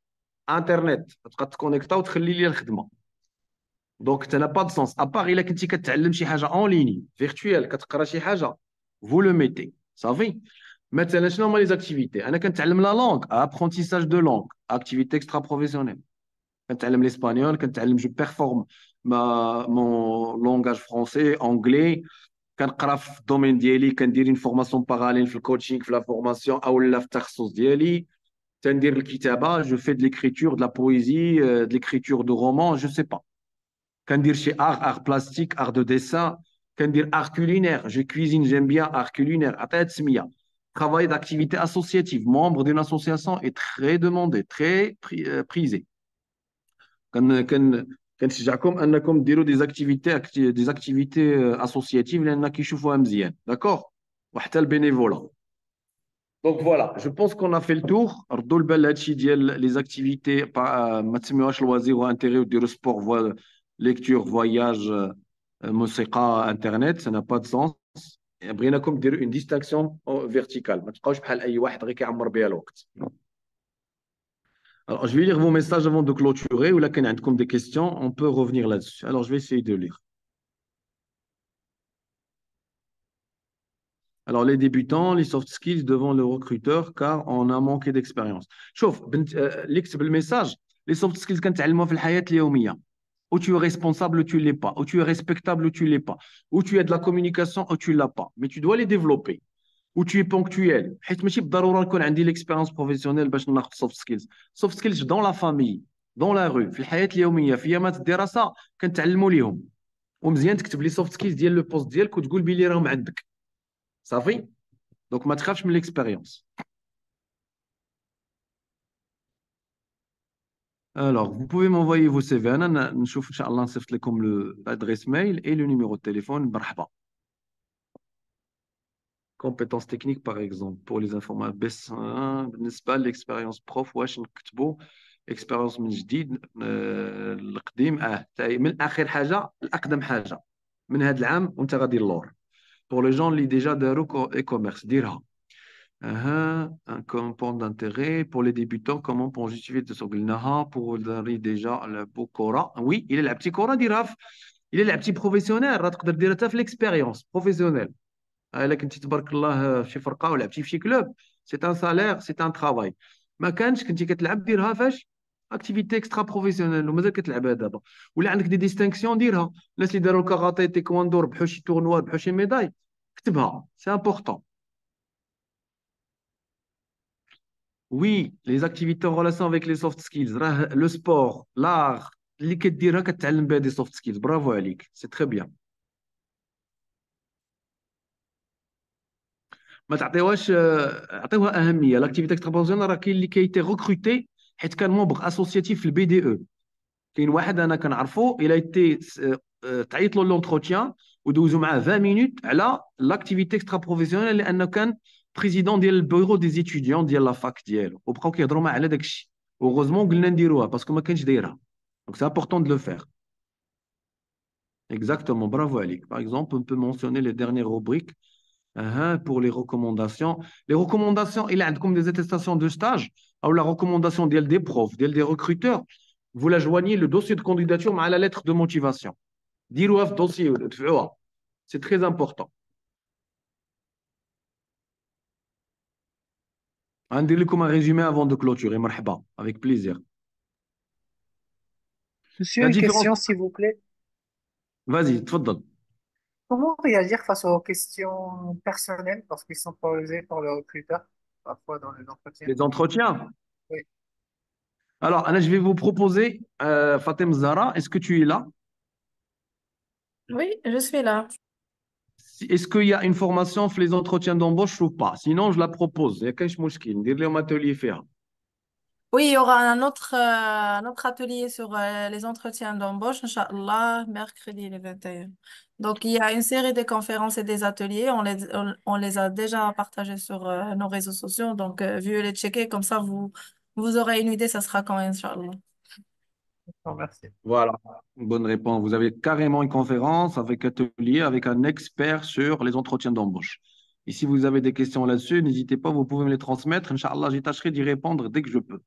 انترنت تبقى تكونيكتا وتخلي لي الخدمه. دونك ça n'a pas de sens à part الا كنتي كتعلم شي حاجه اون ليني فيرتويال، كتقرا شي حاجه vous le mettez صافي. مثلا شنو هما لي زاكتيفيتي؟ انا كنتعلم لا لونغ، ابرونتيساج دو لونغ، اكتيفيتي اكسترا بروفيسيونيل. كنتعلم الاسبانيول، كنتعلم جو بيرفورم ما مون لونغاج فرونسي انجلي، كنقرا في الدومين ديالي، كندير اون فورماسيون باراليل في الكوتشينغ في لا فورماسيون او لا في التخصص ديالي، تندير الكتابه، جو في دو ليكريتور دو لا بويزي دو ليكريتور دو رومان جو سي با، كندير شي ار بلاستيك ار دو ديسان، كندير ار كولينير جو كويزين جيم بيان ار كولينير، عطيها تسميه. Travail d'activité associative, membre d'une association est très demandé, très prisé. كنشجعكم انكم ديروا دي زاكتيفيتي اسوسياتيف لان كيشوفوها مزيان، داكوغ، وحتى البينيفولا. دونك فوالا جو بونس كون ا في التور. ردوا البال لهادشي ديال لي زاكتيفيتي، ما تسميوهاش لوازير وانتيري وديروا سبور ليكتور فواياج موسيقى انترنت، سا نا با دو سونس. بغيناكم ديروا اون ديستانكسيون فيرتيكال، ما تبقاوش بحال اي واحد غير كيعمر بها الوقت. Alors, je vais lire vos messages avant de clôturer. Ou là, quand il y a des questions, on peut revenir là-dessus. Alors, je vais essayer de lire. Alors, les débutants, les soft skills devant le recruteur, car on a manqué d'expérience. شوف بنت اللي كتب الميساج، les soft skills كنتعلموها في الحياة اليومية. Ou tu es responsable ou tu ne l'es pas. Ou tu es respectable ou tu ne l'es pas. Ou tu as de la communication ou tu ne l'as pas. Mais tu dois les développer. Ou tu es ponctuel. حيت ماشي بالضروره نكون عندي l'expérience professionnelle باش ناخذ soft skills. Soft skills dans la famille, dans la rue، في الحياه اليوميه، في ايامات الدراسه كنتعلموا ليهم. ومزيان تكتب لي soft skills ديال لو بوست ديالك وتقول بلي راهم عندك صافي. دونك ما تخافش من l'expérience. Alors, vous pouvez m'envoyer vos CV. انا نشوف ان شاء الله نصيفط لكم l'adresse mail et le numéro de téléphone. مرحبا. Compétences techniques, par exemple, pour les informations. بس بالنسبة للإكسبيريونس بروف واش نكتبوا إكسبيريونس من جديد القديم؟ من آخر حاجة لأقدم حاجة من هذا العام وأنت غادي اللور. pour les gens اللي ديجا داروا اي كوميرس ديرها. un comportement d'intérêt pour les débutants. comment pour justifier de قلناها pour déjà le beau كرة. oui إلا لعبتي كرة ديرها إلا لعبتي بروفيسيونيل راه تقدر ديرها حتى في الإكسبيريونس بروفيسيونيل. الا كنتي تبارك الله في شي فرقه ولعبتي في شي كلوب، سي ان سالير، سي ان ترافاي. ما كانش كنتي كتلعب ديرها فاش اكتيفيتي اكسترا بروفيسيونيل ومازال كتلعبها دابا. ولا عندك دي ديستينكسيون ديرها. الناس اللي داروا الكاراتي تيكواندو ربحوا شي تورنوا ربحوا شي ميداي، كتبها، سي امبورطون. وي لي زاكتيفيتي en relation avec les soft skills، راه لو سبور لار اللي كديرها كتعلم بها دي سوفت سكيلز. برافو عليك، سي تري بيان. ما تعطيوهاش عطيوها اهميه. لاكتيفيتي اكسترا بروفيسيونيل راه كاين اللي كيتي ريكروتي حيت كان مومبر اسوسياتيف في البي دي او. كاين واحد انا كنعرفو الى ايتي تعيط له لونتروتيان ودوزو معاه 20 مينوت على لاكتيفيتي اكسترا بروفيسيونيل لانه كان بريزيدون ديال البيرو دي زيتيديون ديال لا فاك ديالو، وبقاو كيهضروا معاه على داك الشيء. وغوزمون قلنا نديروها باسكو ما كانش دايرها. دونك سي امبورطون دو لو فير. Exactement, bravo Alik. Par exemple, on peut mentionner les dernières rubriques. Pour les recommandations. Les recommandations, il y a comme des attestations de stage ou la recommandation des profs, des recruteurs. Vous la joignez le dossier de candidature à la lettre de motivation. Dire dossier, c'est très important. On dirait comme un résumé avant de clôturer. Marhaba, avec plaisir. Monsieur, La une différence. question, s'il vous plaît. Vas-y, tfaddal. Comment réagir face aux questions personnelles lorsqu'ils sont posés par le recruteur, parfois dans les entretiens? Les entretiens. Oui. Alors, Anna, je vais vous proposer, Fatem Zara, est-ce que tu es là? Oui, je suis là. Est-ce qu'il y a une formation sur les entretiens d'embauche ou pas? Sinon, je la propose. Il y a qu'un mouchkil. Dire les ateliers faire. Oui, il y aura un autre atelier sur les entretiens d'embauche, Inch'Allah, mercredi le 21. Donc, il y a une série de conférences et des ateliers. On les a déjà partagés sur nos réseaux sociaux. Donc, veuillez les checker. Comme ça, vous aurez une idée, ça sera quand, Inch'Allah. D'accord, merci. Voilà, bonne réponse. Vous avez carrément une conférence avec atelier, avec un expert sur les entretiens d'embauche. Et si vous avez des questions là-dessus, n'hésitez pas, vous pouvez me les transmettre. Inch'Allah, j'y tâcherai d'y répondre dès que je peux.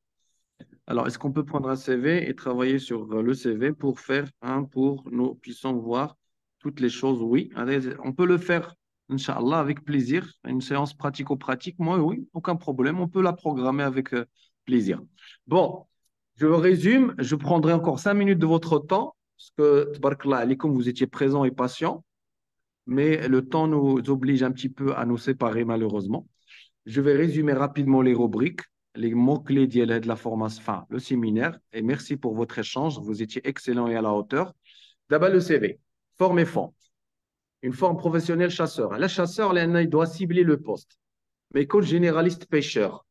Alors, est-ce qu'on peut prendre un CV et travailler sur le CV pour faire pour nous puissions voir toutes les choses? Oui, allez, on peut le faire, Inch'Allah, avec plaisir. Une séance pratico-pratique, moi, oui, aucun problème. On peut la programmer avec plaisir. Bon, je résume. Je prendrai encore 5 minutes de votre temps, parce que, tabarakallah alaykoum, vous étiez présent et patient, mais le temps nous oblige un petit peu à nous séparer, malheureusement. Je vais résumer rapidement les rubriques, les mots-clés de la formation, enfin, le séminaire. Et merci pour votre échange. Vous étiez excellent et à la hauteur. D'abord, le CV. Forme et fond. Une forme professionnelle chasseur. Le chasseur, il doit cibler le poste. Mais coach généraliste pêcheur.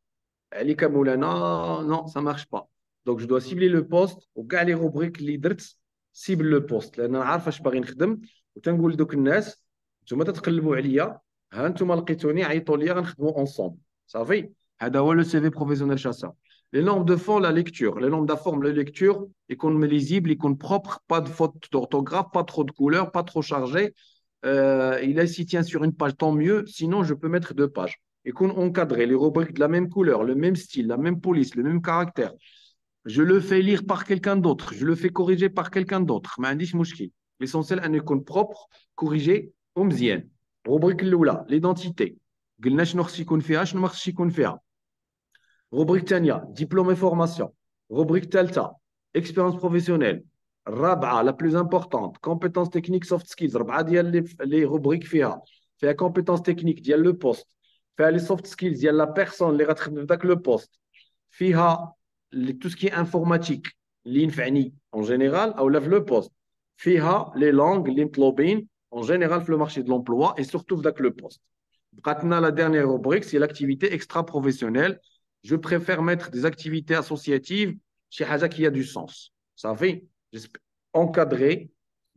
Ali Kamoulana, non, ça ne marche pas. Donc, je dois cibler le poste. Ou les rubriques leaders cible le poste. لأن أنا عارف اش باغي نخدم وتنقول دوك الناس نتوما تتقلبوا عليا ها انتم لقيتوني عيطوا لي غنخدموا ensemble. صافي هذا هو le CV professionnel chasseur. Les normes de fond, la lecture. Les normes de forme, la lecture, ils sont lisibles, ils sont propres, pas de faute d'orthographe, pas trop de couleurs, pas trop chargé. S'il tient sur une page, tant mieux. Sinon, je peux mettre 2 pages. Et qu'on encadrer les rubriques de la même couleur, le même style, la même police, le même caractère. Je le fais lire par quelqu'un d'autre. Je le fais corriger par quelqu'un d'autre. ما عنديش مشكل. L'essentiel أن يكون propre, corrigé ومزيان. rubrique الأولى l'identité. قلنا شنو خص يكون فيها شنو ما خصش يكون فيها. rubrique الثانية diplôme et formation. rubrique الثالثة expérience professionnelle. الرابعة la plus importante compétences techniques soft skills. 4 ديال les rubriques فيها compétences techniques ديال le poste. فيها les soft skills ديال la personne اللي غتخدم في ذاك le poste. فيها tout ce qui est informatique اللي ينفعني en général ou lève le poste. فيها les langues اللي مطلوبين en général في le marché de l'emploi et surtout في ذاك le poste. Maintenant, la dernière rubrique, c'est l'activité extra-professionnelle. Je préfère mettre des activités associatives chez Haja qui a du sens. Ça fait encadré,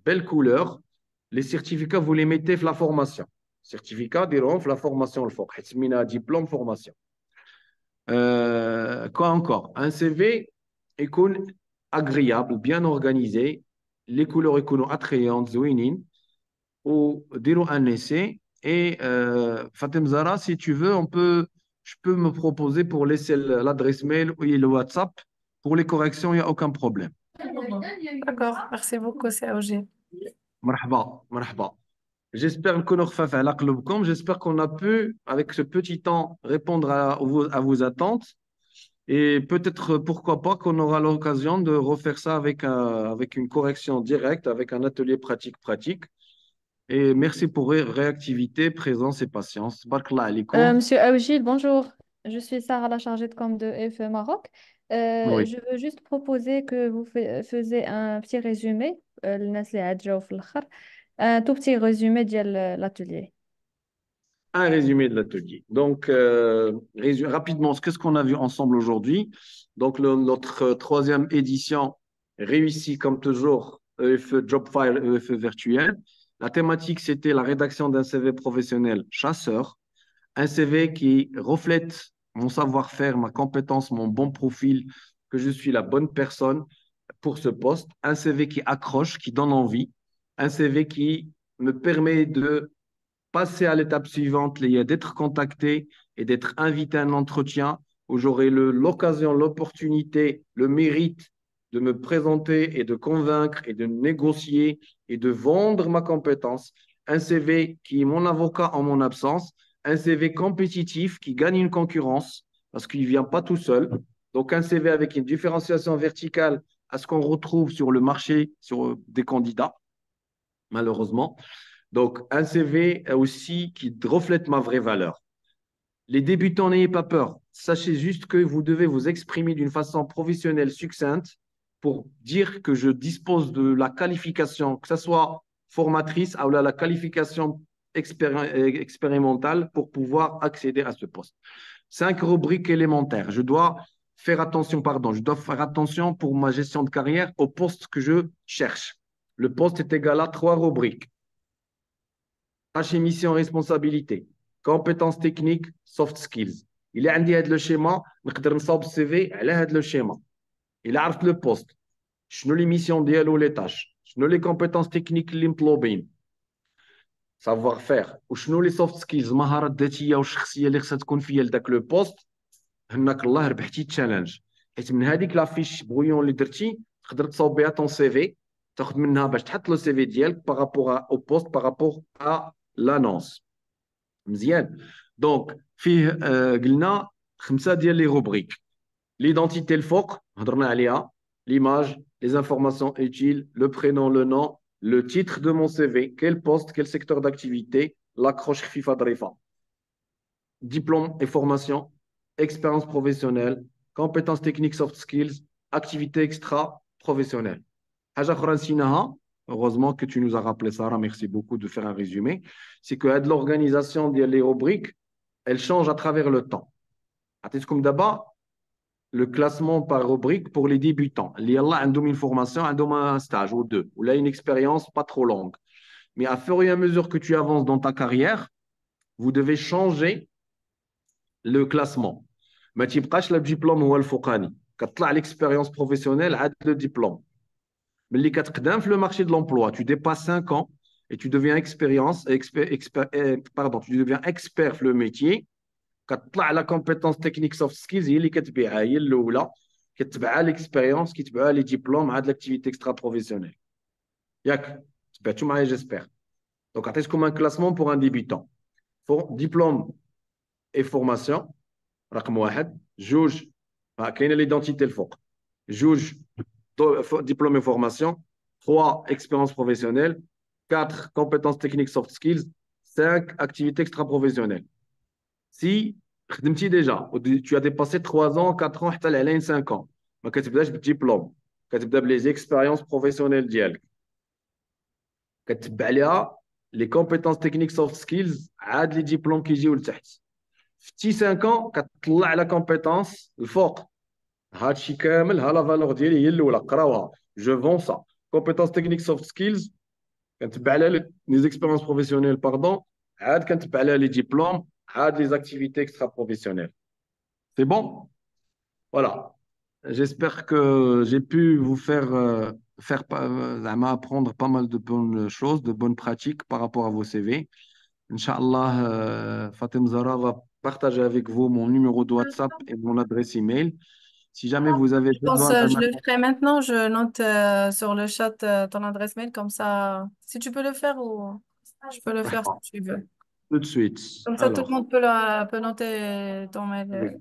belle couleur. Les certificats, vous les mettez dans la formation. Certificat, diront la formation, le fort. Diplôme, formation. Quoi encore? Un CV est agréable, bien organisé. Les couleurs sont attrayantes, zouinines. Ou dire un essai. Et Fatem Zara, si tu veux, je peux me proposer pour laisser l'adresse mail ou le WhatsApp. Pour les corrections, il n'y a aucun problème. D'accord, merci beaucoup, CAOG. Marhaba, marhaba. J'espère qu'on a pu, avec ce petit temps, répondre à vos attentes. Et peut-être, pourquoi pas, qu'on aura l'occasion de refaire ça avec une correction directe, avec un atelier pratique. Et merci pour votre réactivité, présence et patience. Barakallah alaikum. Monsieur Aoujil, bonjour. Je suis Sarah, la chargée de com de FE Maroc. Oui. Je veux juste proposer que vous faisiez un petit résumé, الناس اللي عاد جاوا في الآخر. Un tout petit résumé de l'atelier. Un résumé de l'atelier. Donc, rapidement, qu'est-ce qu'on a vu ensemble aujourd'hui? Donc, notre 3e édition réussie comme toujours, EFE Jobfire, EFE virtuel. La thématique, c'était la rédaction d'un CV professionnel chasseur, un CV qui reflète mon savoir-faire, ma compétence, mon bon profil, que je suis la bonne personne pour ce poste, un CV qui accroche, qui donne envie, un CV qui me permet de passer à l'étape suivante, d'être contacté et d'être invité à un entretien où j'aurai l'occasion, l'opportunité, le mérite de me présenter et de convaincre et de négocier et de vendre ma compétence. Un CV qui est mon avocat en mon absence, un CV compétitif qui gagne une concurrence parce qu'il ne vient pas tout seul. Donc un CV avec une différenciation verticale à ce qu'on retrouve sur le marché sur des candidats, malheureusement. Donc, un CV aussi qui reflète ma vraie valeur. Les débutants, n'ayez pas peur. Sachez juste que vous devez vous exprimer d'une façon professionnelle, succincte, pour dire que je dispose de la qualification, que ce soit formatrice ou la qualification expérimentale pour pouvoir accéder à ce poste. 5 rubriques élémentaires. Je dois faire attention, pardon, je dois faire attention pour ma gestion de carrière au poste que je cherche. Le poste est égal à 3 rubriques. Tâches et missions, responsabilités, compétences techniques, soft skills. Il est عندي هذا le schéma, نقدر نصاوب CV على هذا le schéma. Il a عرفت le poste. شنو les missions ديالو les tâches. شنو les compétences techniques اللي مطلوبين. savoir faire. وشنو les soft skills, المهارات الذاتيه والشخصيه اللي خصها تكون فيا لذاك لو بوست. هناك الله ربحتي تشالنج. حيت من هذيك لافيش بغيون اللي درتي تقدر تصاوب بها طون سي في، تاخذ منها باش تحط لو سي في ديالك بارابور او بوست بارابور ا لانونس. مزيان. دونك فيه قلنا 5 ديال لي روبريك. ليدونتيتي الفوق هضرنا عليها، l'image, les informations utiles, le prénom, le nom, le titre de mon CV, quel poste, quel secteur d'activité, l'accroche FIFA Drifa. Diplôme et formation, expérience professionnelle, compétences techniques, soft skills, activités extra-professionnelles. Haja Khoran Sinaha, heureusement que tu nous as rappelé, Sarah, merci beaucoup de faire un résumé, c'est que l'organisation des rubriques, elle change à travers le temps. Comme d'abord, le classement par rubrique pour les débutants. Il y a une formation, un stage ou 2, ou là une expérience pas trop longue. Mais à fur et à mesure que tu avances dans ta carrière, vous devez changer le classement. ما تيبقاش le diplôme هو الفوقاني. كتطلع l'expérience professionnelle عاد le diplôme. ملي كتقدم في le marché de l'emploi, tu dépasses 5 ans et tu deviens tu deviens expert في le métier. كتطلع على compétences techniques soft skills هي اللي كتبيعها، هي الاولى كتبعها l'expérience كتبعها لي ديبلوم عاد l'activité extra professionnelle. ياك تبعتو معايا جيسبر. دونك عطيتكم un classement pour un débutant. diplôme et formation رقم 1. جوج كاينه l'identité الفوق. جوج diplôme et formation. 3 expérience professionnelle. 4 compétences techniques soft skills. 5 activités extra professionnelles. Si tu as dépassé 3 ans, 4 ans, حتى لعلين 5 ans, ما كتبداش بالدبلوم، كتبدا بلي اكسبيريونس بروفيسيونيل ديالك، كتبع عليها لي كومبيتونس تكنيك سوفت سكيلز، عاد لي ديبلوم كيجيو لتحت. في 5 ans كتطلع على كومبيتونس الفوق. هادشي كامل ها لا فالور ديالي هي الاولى، قراوها. جو فون سا كومبيتونس تكنيك سوفت سكيلز، كنتبع على لي اكسبيريونس بروفيسيونيل باردون، عاد كنتبع على لي ديبلوم، عاد les activités extra-professionnelles. C'est bon? Voilà. J'espère que j'ai pu vous faire, apprendre pas mal de bonnes choses, de bonnes pratiques par rapport à vos CV. Inch'Allah, Fatem Zara va partager avec vous mon numéro de WhatsApp et mon adresse email. Si jamais vous avez Je pense besoin je le ferai maintenant. Je note sur le chat ton adresse mail, comme ça, si tu peux le faire ou je peux le faire si tu veux. tout de suite. Comme ça, tout le Alors, monde peut noter ton mail. oui.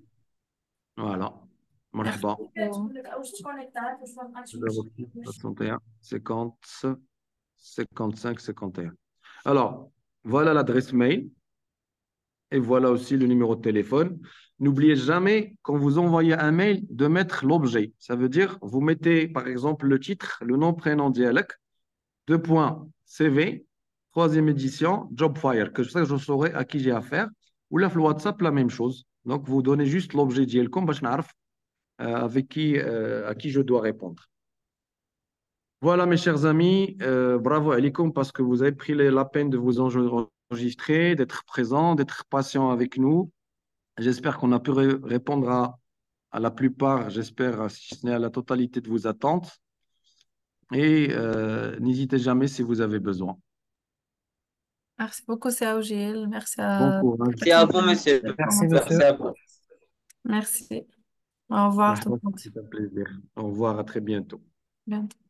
Voilà. Merci Marhaba. beaucoup. 06 61 50 55 51. Alors, voilà l'adresse mail et voilà aussi le numéro de téléphone. N'oubliez jamais, quand vous envoyez un mail, de mettre l'objet. Ça veut dire, vous mettez par exemple le titre, le nom, prénom, dialecte, 2 points, CV, 3e édition, job fire, que ça, je saurai à qui j'ai affaire. Ou là, le WhatsApp, la même chose. Donc, vous donnez juste l'objet dielkom, باش نعرف avec qui, à qui je dois répondre. Voilà, mes chers amis, bravo alaikum parce que vous avez pris la peine de vous enregistrer, d'être présent, d'être patient avec nous. J'espère qu'on a pu répondre à la plupart, j'espère, si ce n'est à la totalité de vos attentes. Et n'hésitez jamais si vous avez besoin. Merci beaucoup, c'est Gilles. Merci Bon à... courage. Merci à vous, monsieur. Merci, Merci monsieur. à vous. Merci. Au revoir tout le monde. C'est un plaisir. Au revoir, à très bientôt. Bientôt.